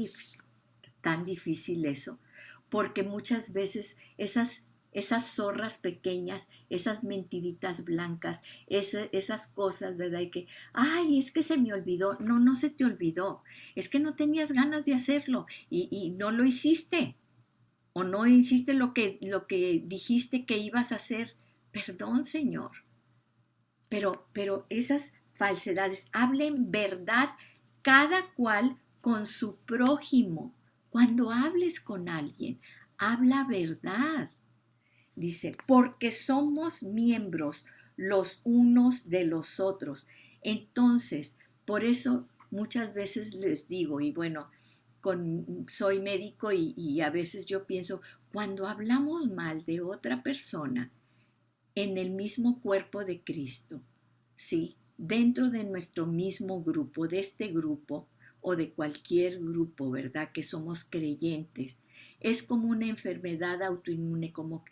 difícil eso, porque muchas veces esas zorras pequeñas, esas mentiritas blancas, esas cosas, ¿verdad? Y que, ay, es que se me olvidó. No, no se te olvidó. Es que no tenías ganas de hacerlo y no lo hiciste. O no hiciste lo que dijiste que ibas a hacer. Perdón, Señor. Pero esas falsedades, hablen verdad cada cual con su prójimo. Cuando hables con alguien, habla verdad. Dice, porque somos miembros los unos de los otros. Entonces, por eso muchas veces les digo, y bueno, soy médico y a veces yo pienso, cuando hablamos mal de otra persona en el mismo cuerpo de Cristo, ¿sí? Dentro de nuestro mismo grupo, de este grupo o de cualquier grupo, ¿verdad? Que somos creyentes. Es como una enfermedad autoinmune, como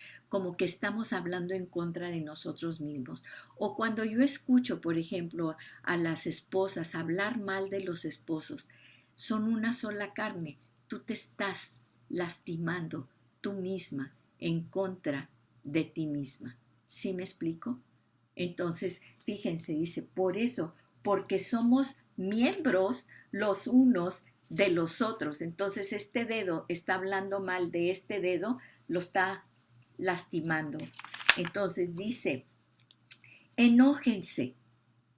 que estamos hablando en contra de nosotros mismos. O cuando yo escucho, por ejemplo, a las esposas hablar mal de los esposos, son una sola carne. Tú te estás lastimando tú misma en contra de ti misma. ¿Sí me explico? Entonces, fíjense, dice, por eso, porque somos miembros los unos de los otros. Entonces, este dedo está hablando mal de este dedo, lo está lastimando. Entonces dice, enójense.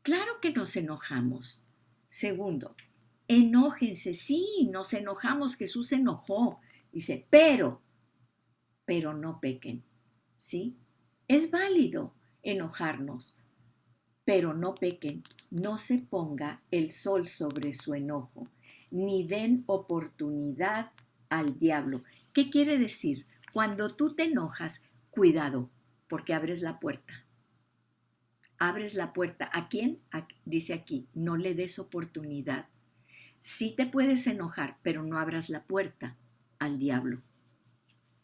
Claro que nos enojamos. Segundo, enójense. Sí, nos enojamos. Jesús se enojó. Dice, pero no pequen. ¿Sí? Es válido enojarnos, pero no pequen. No se ponga el sol sobre su enojo, ni den oportunidad al diablo. ¿Qué quiere decir? Cuando tú te enojas, cuidado, porque abres la puerta. Abres la puerta. ¿A quién? Dice aquí, no le des oportunidad. Sí te puedes enojar, pero no abras la puerta al diablo.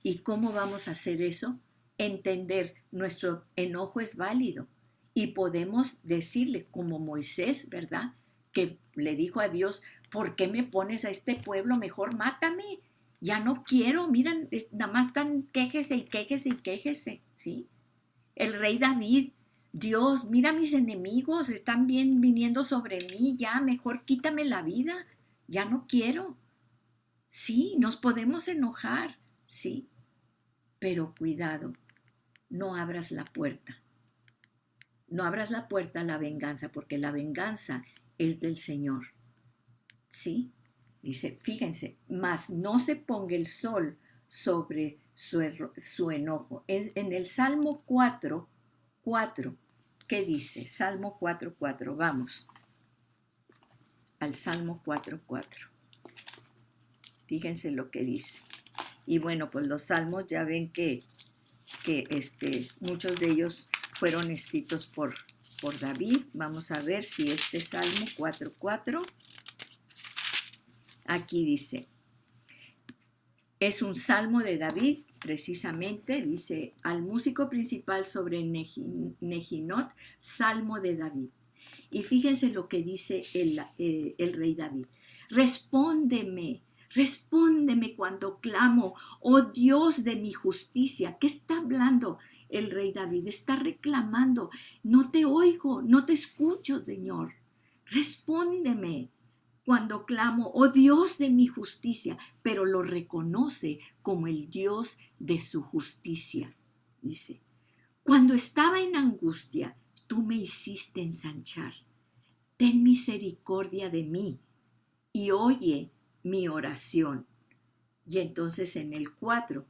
¿Y cómo vamos a hacer eso? Entender, nuestro enojo es válido y podemos decirle, como Moisés, ¿verdad? Que le dijo a Dios, ¿por qué me pones a este pueblo? Mejor mátame. Ya no quiero, miran, nada más están quéjese y quéjese y quéjese, ¿sí? El rey David, Dios, mira mis enemigos, están bien viniendo sobre mí, ya mejor quítame la vida, ya no quiero. Sí, nos podemos enojar, sí, pero cuidado, no abras la puerta. No abras la puerta a la venganza, porque la venganza es del Señor. ¿Sí? Dice, fíjense, mas no se ponga el sol sobre su enojo. Es en el Salmo 4, ¿qué dice? Salmo 4, vamos al Salmo 4. Fíjense lo que dice. Y bueno, pues los salmos ya ven que muchos de ellos fueron escritos por David. Vamos a ver si este Salmo 4, aquí dice, es un salmo de David, precisamente, dice, al músico principal sobre Nehinot, salmo de David. Y fíjense lo que dice el rey David. Respóndeme, respóndeme cuando clamo, oh Dios de mi justicia. ¿Qué está hablando el rey David? Está reclamando, no te oigo, no te escucho, Señor. Respóndeme cuando clamo, oh Dios de mi justicia, pero lo reconoce como el Dios de su justicia. Dice, cuando estaba en angustia, tú me hiciste ensanchar. Ten misericordia de mí y oye mi oración. Y entonces en el 4,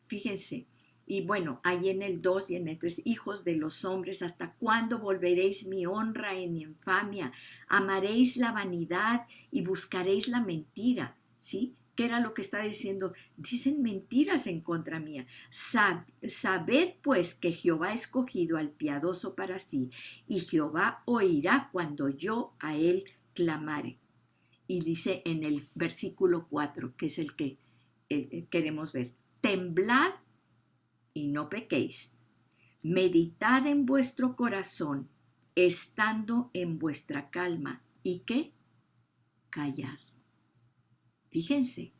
fíjense, y bueno, ahí en el 2 y en el 3, hijos de los hombres, ¿hasta cuándo volveréis mi honra en infamia? Amaréis la vanidad y buscaréis la mentira, ¿sí? ¿Qué era lo que está diciendo? Dicen mentiras en contra mía. Sabed pues que Jehová ha escogido al piadoso para sí, y Jehová oirá cuando yo a él clamare. Y dice en el versículo 4, que es el que queremos ver, temblad y no pequéis. Meditad en vuestro corazón, estando en vuestra calma. ¿Y qué? Callad. Fíjense,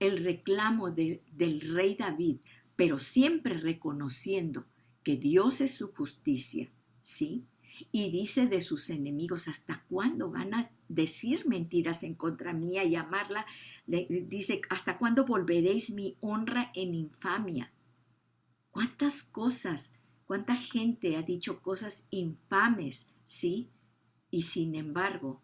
el reclamo del rey David, pero siempre reconociendo que Dios es su justicia, ¿sí? Y dice de sus enemigos, ¿hasta cuándo van a decir mentiras en contra mía y amarla? Dice, ¿hasta cuándo volveréis mi honra en infamia? ¿Cuántas cosas, cuánta gente ha dicho cosas infames, sí? Y sin embargo,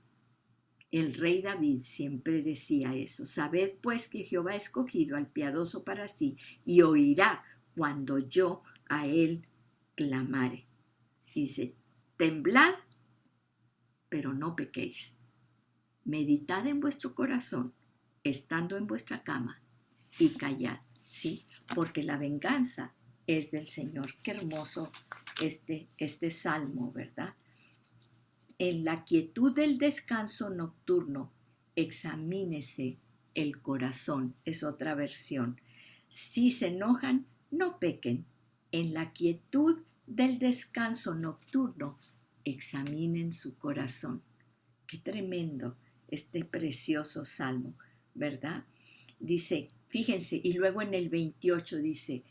el rey David siempre decía eso. Sabed pues que Jehová ha escogido al piadoso para sí y oirá cuando yo a él clamare. Dice, temblad, pero no pequéis. Meditad en vuestro corazón, estando en vuestra cama, y callad, ¿sí? Porque la venganza es del Señor. Qué hermoso este salmo, ¿verdad? En la quietud del descanso nocturno, examínese el corazón, es otra versión. Si se enojan, no pequen. En la quietud del descanso nocturno, examinen su corazón. Qué tremendo este precioso salmo, ¿verdad? Dice, fíjense, y luego en el 28 dice,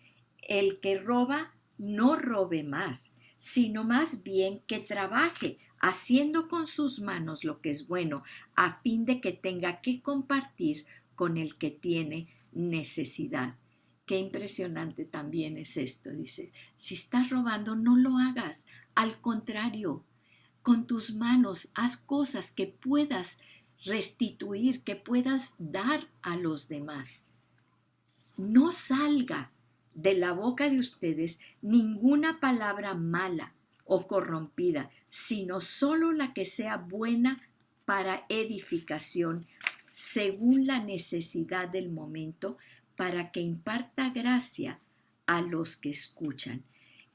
el que roba, no robe más, sino más bien que trabaje, haciendo con sus manos lo que es bueno, a fin de que tenga que compartir con el que tiene necesidad. Qué impresionante también es esto, dice, si estás robando, no lo hagas, al contrario, con tus manos haz cosas que puedas restituir, que puedas dar a los demás. No salga de la boca de ustedes ninguna palabra mala o corrompida, sino solo la que sea buena para edificación, según la necesidad del momento, para que imparta gracia a los que escuchan.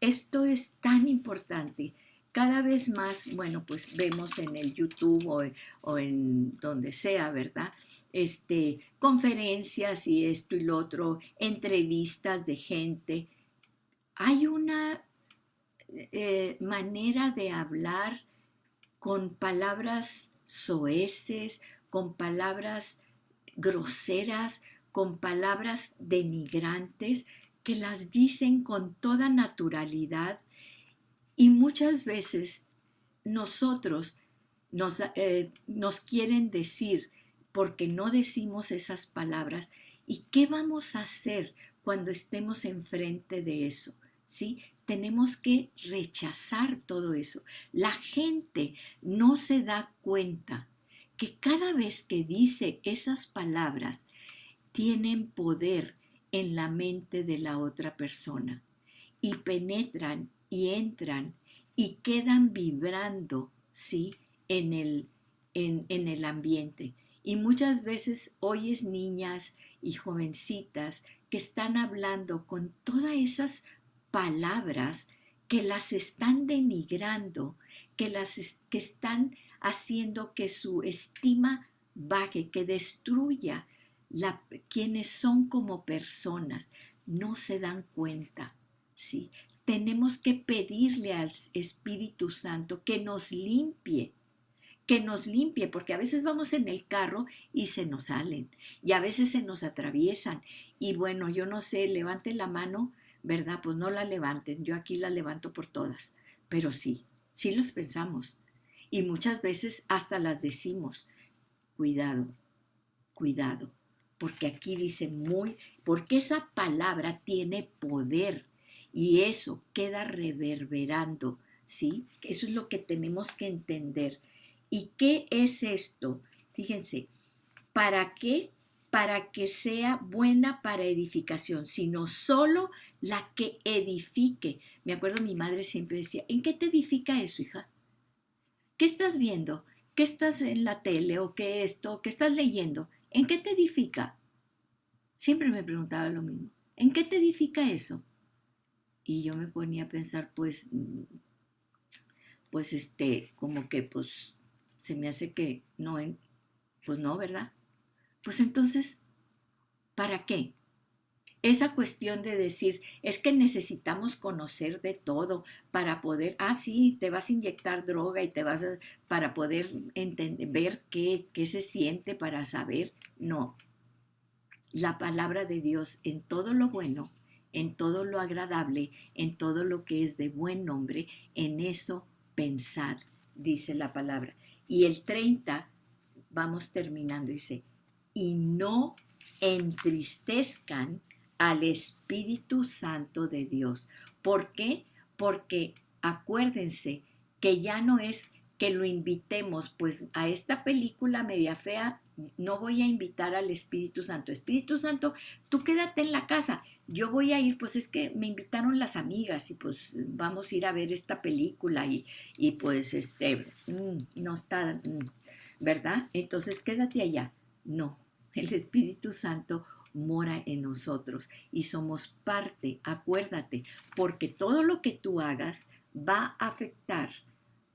Esto es tan importante. Cada vez más, bueno, pues vemos en el YouTube o en donde sea, ¿verdad? Conferencias y esto y lo otro, entrevistas de gente. Hay una manera de hablar con palabras soeces, con palabras groseras, con palabras denigrantes, que las dicen con toda naturalidad y muchas veces nosotros nos quieren decir porque no decimos esas palabras y qué vamos a hacer cuando estemos enfrente de eso, ¿sí? Tenemos que rechazar todo eso. La gente no se da cuenta que cada vez que dice esas palabras tienen poder en la mente de la otra persona y penetran y entran y quedan vibrando, ¿sí? en el ambiente. Y muchas veces oyes niñas y jovencitas que están hablando con todas esas palabras que las están denigrando, que están haciendo que su estima baje, que destruya quienes son como personas. No se dan cuenta, ¿sí? Tenemos que pedirle al Espíritu Santo que nos limpie, porque a veces vamos en el carro y se nos salen, y a veces se nos atraviesan, y bueno, yo no sé, levanten la mano, ¿verdad? Pues no la levanten, yo aquí la levanto por todas, pero sí, sí los pensamos, y muchas veces hasta las decimos, cuidado, cuidado, porque aquí dice porque esa palabra tiene poder y eso queda reverberando, ¿sí? Eso es lo que tenemos que entender. ¿Y qué es esto? Fíjense, ¿para qué? Para que sea buena para edificación, sino solo la que edifique. Me acuerdo mi madre siempre decía, ¿en qué te edifica eso, hija? ¿Qué estás viendo? ¿Qué estás en la tele o qué esto? ¿Qué estás leyendo? ¿En qué te edifica? Siempre me preguntaba lo mismo. ¿En qué te edifica eso? Y yo me ponía a pensar, como que pues se me hace que no, pues no, ¿verdad? Pues entonces, ¿para qué? Esa cuestión de decir, es que necesitamos conocer de todo para poder, sí, te vas a inyectar droga y para poder ver qué se siente para saber. No, la palabra de Dios en todo lo bueno, en todo lo agradable, en todo lo que es de buen nombre, en eso pensar, dice la palabra. Y el 30 vamos terminando, dice, y no entristezcan al Espíritu Santo de Dios. ¿Por qué? Porque acuérdense que ya no es que lo invitemos, pues a esta película media fea, no voy a invitar al Espíritu Santo. Espíritu Santo, tú quédate en la casa. Yo voy a ir, pues es que me invitaron las amigas y pues vamos a ir a ver esta película y pues no está, ¿verdad? Entonces quédate allá. No, el Espíritu Santo mora en nosotros y somos parte, acuérdate, porque todo lo que tú hagas va a afectar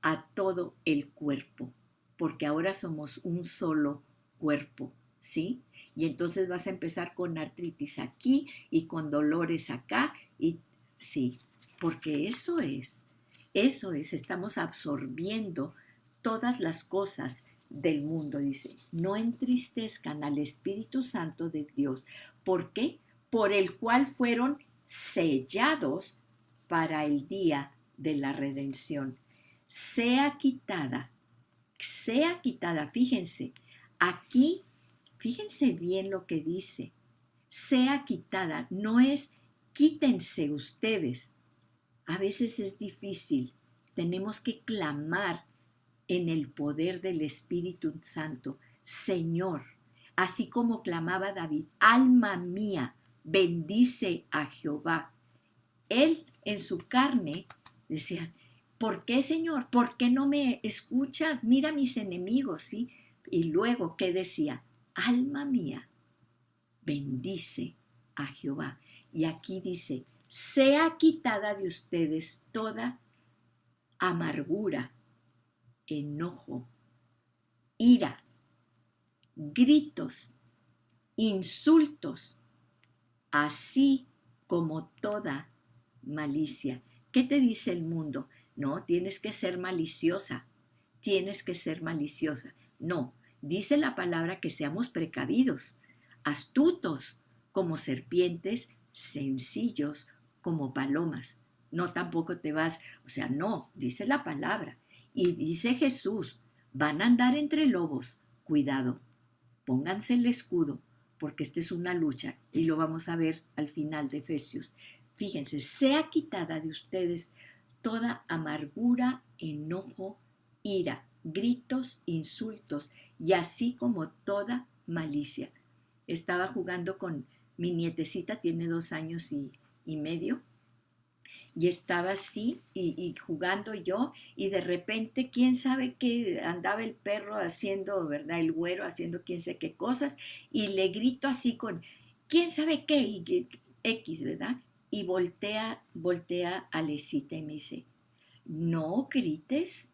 a todo el cuerpo, porque ahora somos un solo cuerpo, ¿sí? Y entonces vas a empezar con artritis aquí y con dolores acá y sí, porque eso es, estamos absorbiendo todas las cosas del mundo, dice, no entristezcan al Espíritu Santo de Dios. ¿Por qué? Por el cual fueron sellados para el día de la redención. Sea quitada, fíjense, aquí, fíjense bien lo que dice, sea quitada, no es quítense ustedes. A veces es difícil, tenemos que clamar en el poder del Espíritu Santo, Señor, así como clamaba David, alma mía, bendice a Jehová. Él en su carne decía, ¿por qué, Señor? ¿Por qué no me escuchas? Mira a mis enemigos, ¿sí? Y luego, ¿qué decía? Alma mía, bendice a Jehová. Y aquí dice, sea quitada de ustedes toda amargura, enojo, ira, gritos, insultos, así como toda malicia. ¿Qué te dice el mundo? No, tienes que ser maliciosa, tienes que ser maliciosa. No, dice la palabra que seamos precavidos, astutos como serpientes, sencillos como palomas. No, tampoco te vas, o sea, no, dice la palabra. Y dice Jesús, van a andar entre lobos, cuidado, pónganse el escudo, porque esta es una lucha y lo vamos a ver al final de Efesios. Fíjense, sea quitada de ustedes toda amargura, enojo, ira, gritos, insultos y así como toda malicia. Estaba jugando con mi nietecita, tiene 2 años y medio, y estaba así y jugando yo y de repente quién sabe qué andaba el perro haciendo, ¿verdad? El güero haciendo quién sabe qué cosas y le grito así con quién sabe qué y X, ¿verdad? Y voltea a Lecita y me dice, no grites.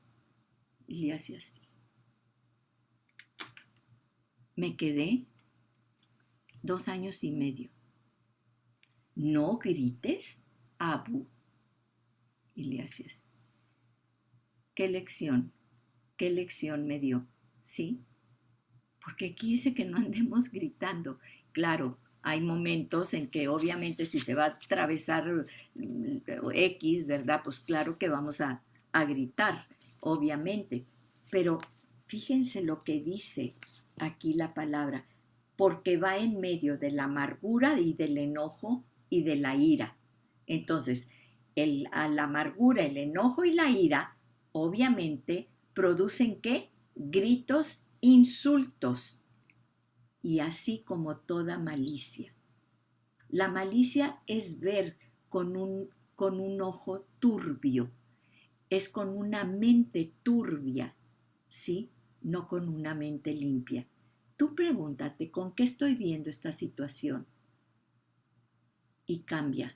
Y le hacía así. Me quedé 2 años y medio. No grites, Abu. Y le hacía así. Qué lección me dio, ¿sí? Porque aquí dice que no andemos gritando. Claro, hay momentos en que obviamente si se va a atravesar X, ¿verdad? Pues claro que vamos a gritar, obviamente. Pero fíjense lo que dice aquí la palabra, porque va en medio de la amargura y del enojo y de la ira. Entonces, a la amargura, el enojo y la ira, obviamente, producen ¿qué? Gritos, insultos y así como toda malicia. La malicia es ver con un ojo turbio, es con una mente turbia, ¿sí? No con una mente limpia. Tú pregúntate, ¿con qué estoy viendo esta situación? Y cambia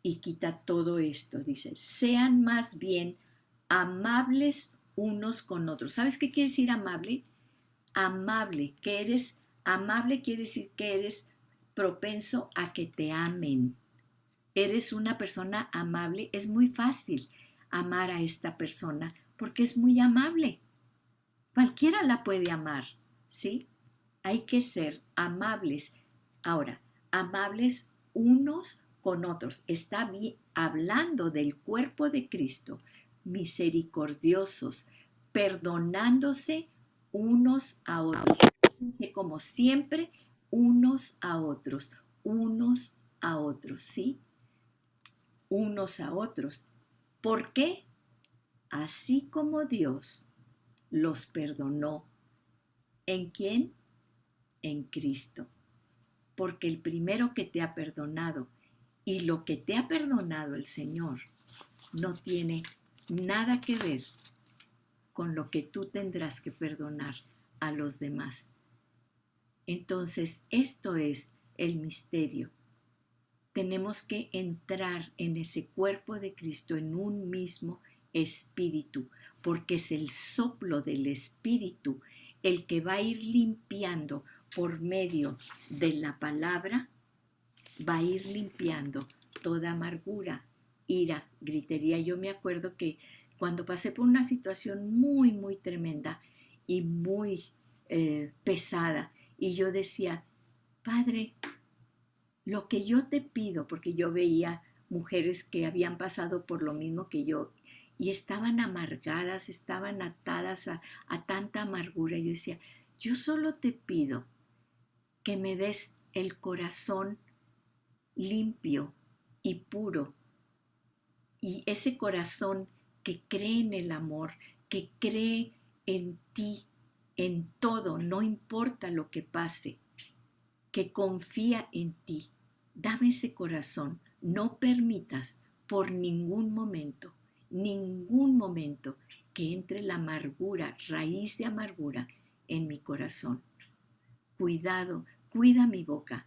y quita todo esto. Dice, sean más bien amables unos con otros. ¿Sabes qué quiere decir amable? Amable quiere decir que eres propenso a que te amen. Eres una persona amable. Es muy fácil amar a esta persona porque es muy amable. Cualquiera la puede amar, ¿sí? Hay que ser amables. Ahora, amables unos con otros. Está hablando del cuerpo de Cristo, misericordiosos, perdonándose unos a otros. Como siempre, unos a otros, ¿sí? Unos a otros. ¿Por qué? Así como Dios los perdonó. ¿En quién? En Cristo. Porque el primero que te ha perdonado y lo que te ha perdonado el Señor no tiene nada que ver con lo que tú tendrás que perdonar a los demás. Entonces, esto es el misterio. Tenemos que entrar en ese cuerpo de Cristo en un mismo espíritu, porque es el soplo del espíritu el que va a ir limpiando por medio de la palabra, va a ir limpiando toda amargura, ira, gritería. Yo me acuerdo que cuando pasé por una situación muy, muy tremenda y muy pesada. Y yo decía, Padre, lo que yo te pido, porque yo veía mujeres que habían pasado por lo mismo que yo y estaban amargadas, estaban atadas a tanta amargura. Yo decía, yo solo te pido que me des el corazón limpio y puro, y ese corazón que cree en el amor, que cree en ti, en todo, no importa lo que pase, que confía en ti. Dame ese corazón. No permitas por ningún momento, que entre la amargura, raíz de amargura en mi corazón. Cuidado, cuida mi boca,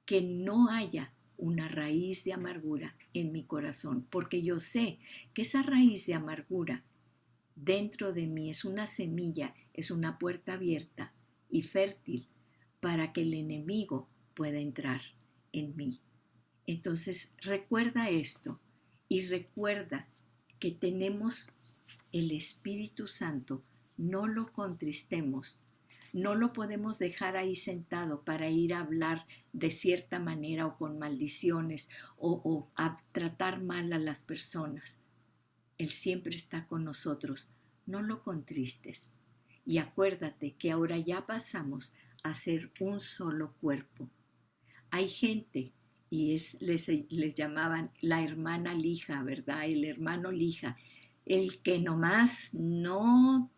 que no haya una raíz de amargura en mi corazón, porque yo sé que esa raíz de amargura dentro de mí es una semilla, es una puerta abierta y fértil para que el enemigo pueda entrar en mí. Entonces recuerda esto y recuerda que tenemos el Espíritu Santo, no lo contristemos, no lo podemos dejar ahí sentado para ir a hablar de cierta manera o con maldiciones o a tratar mal a las personas. Él siempre está con nosotros, no lo contristes. Y acuérdate que ahora ya pasamos a ser un solo cuerpo. Hay gente, y les llamaban la hermana lija, ¿verdad? El hermano lija, el que nomás no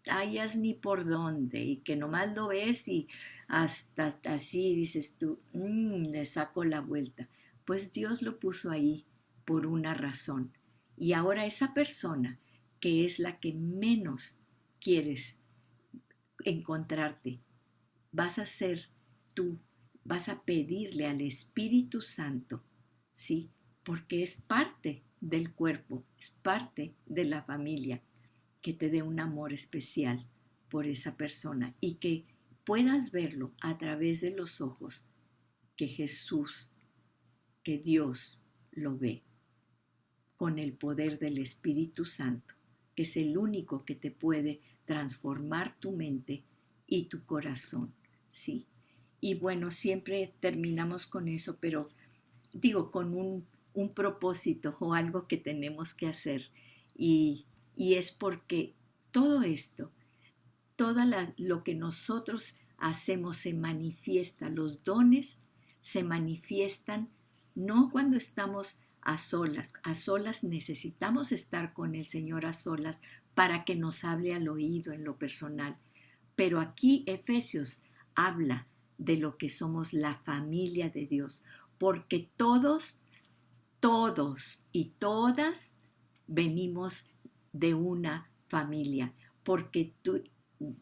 hallas ni por dónde y que nomás lo ves y hasta así dices tú, le saco la vuelta. Pues Dios lo puso ahí por una razón. Y ahora esa persona, que es la que menos quieres encontrarte, vas a ser tú, vas a pedirle al Espíritu Santo, ¿sí? Porque es parte del cuerpo, es parte de la familia, que te dé un amor especial por esa persona y que puedas verlo a través de los ojos que Jesús, que Dios lo ve, con el poder del Espíritu Santo, que es el único que te puede transformar tu mente y tu corazón, ¿sí? Y bueno, siempre terminamos con eso, pero digo, con un propósito o algo que tenemos que hacer. Y es porque todo esto, lo que nosotros hacemos se manifiesta, los dones se manifiestan no cuando estamos a solas necesitamos estar con el Señor a solas para que nos hable al oído en lo personal. Pero aquí Efesios habla de lo que somos la familia de Dios, porque todos y todas venimos de una familia, porque tú,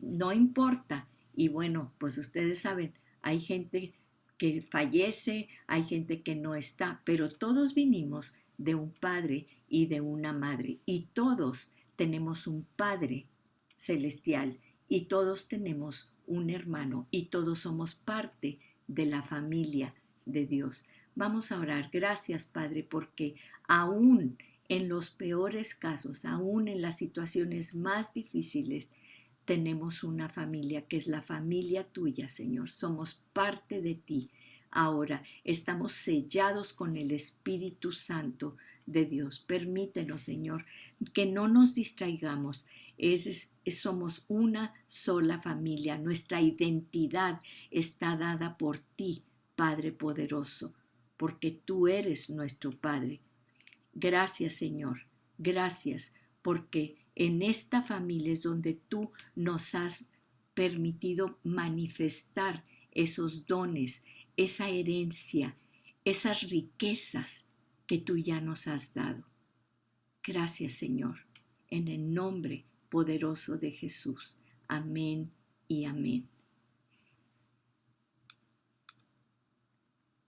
no importa, y bueno, pues ustedes saben, hay gente que fallece, hay gente que no está, pero todos vinimos de un padre y de una madre, y todos tenemos un padre celestial, y todos tenemos un hermano, y todos somos parte de la familia de Dios. Vamos a orar. Gracias, Padre, porque aún en los peores casos, aún en las situaciones más difíciles, tenemos una familia que es la familia tuya, Señor. Somos parte de ti. Ahora estamos sellados con el Espíritu Santo de Dios. Permítenos, Señor, que no nos distraigamos. Somos una sola familia. Nuestra identidad está dada por ti, Padre poderoso, porque tú eres nuestro Padre. Gracias, Señor. Gracias, porque en esta familia es donde tú nos has permitido manifestar esos dones, esa herencia, esas riquezas que tú ya nos has dado. Gracias, Señor, en el nombre poderoso de Jesús. Amén y amén.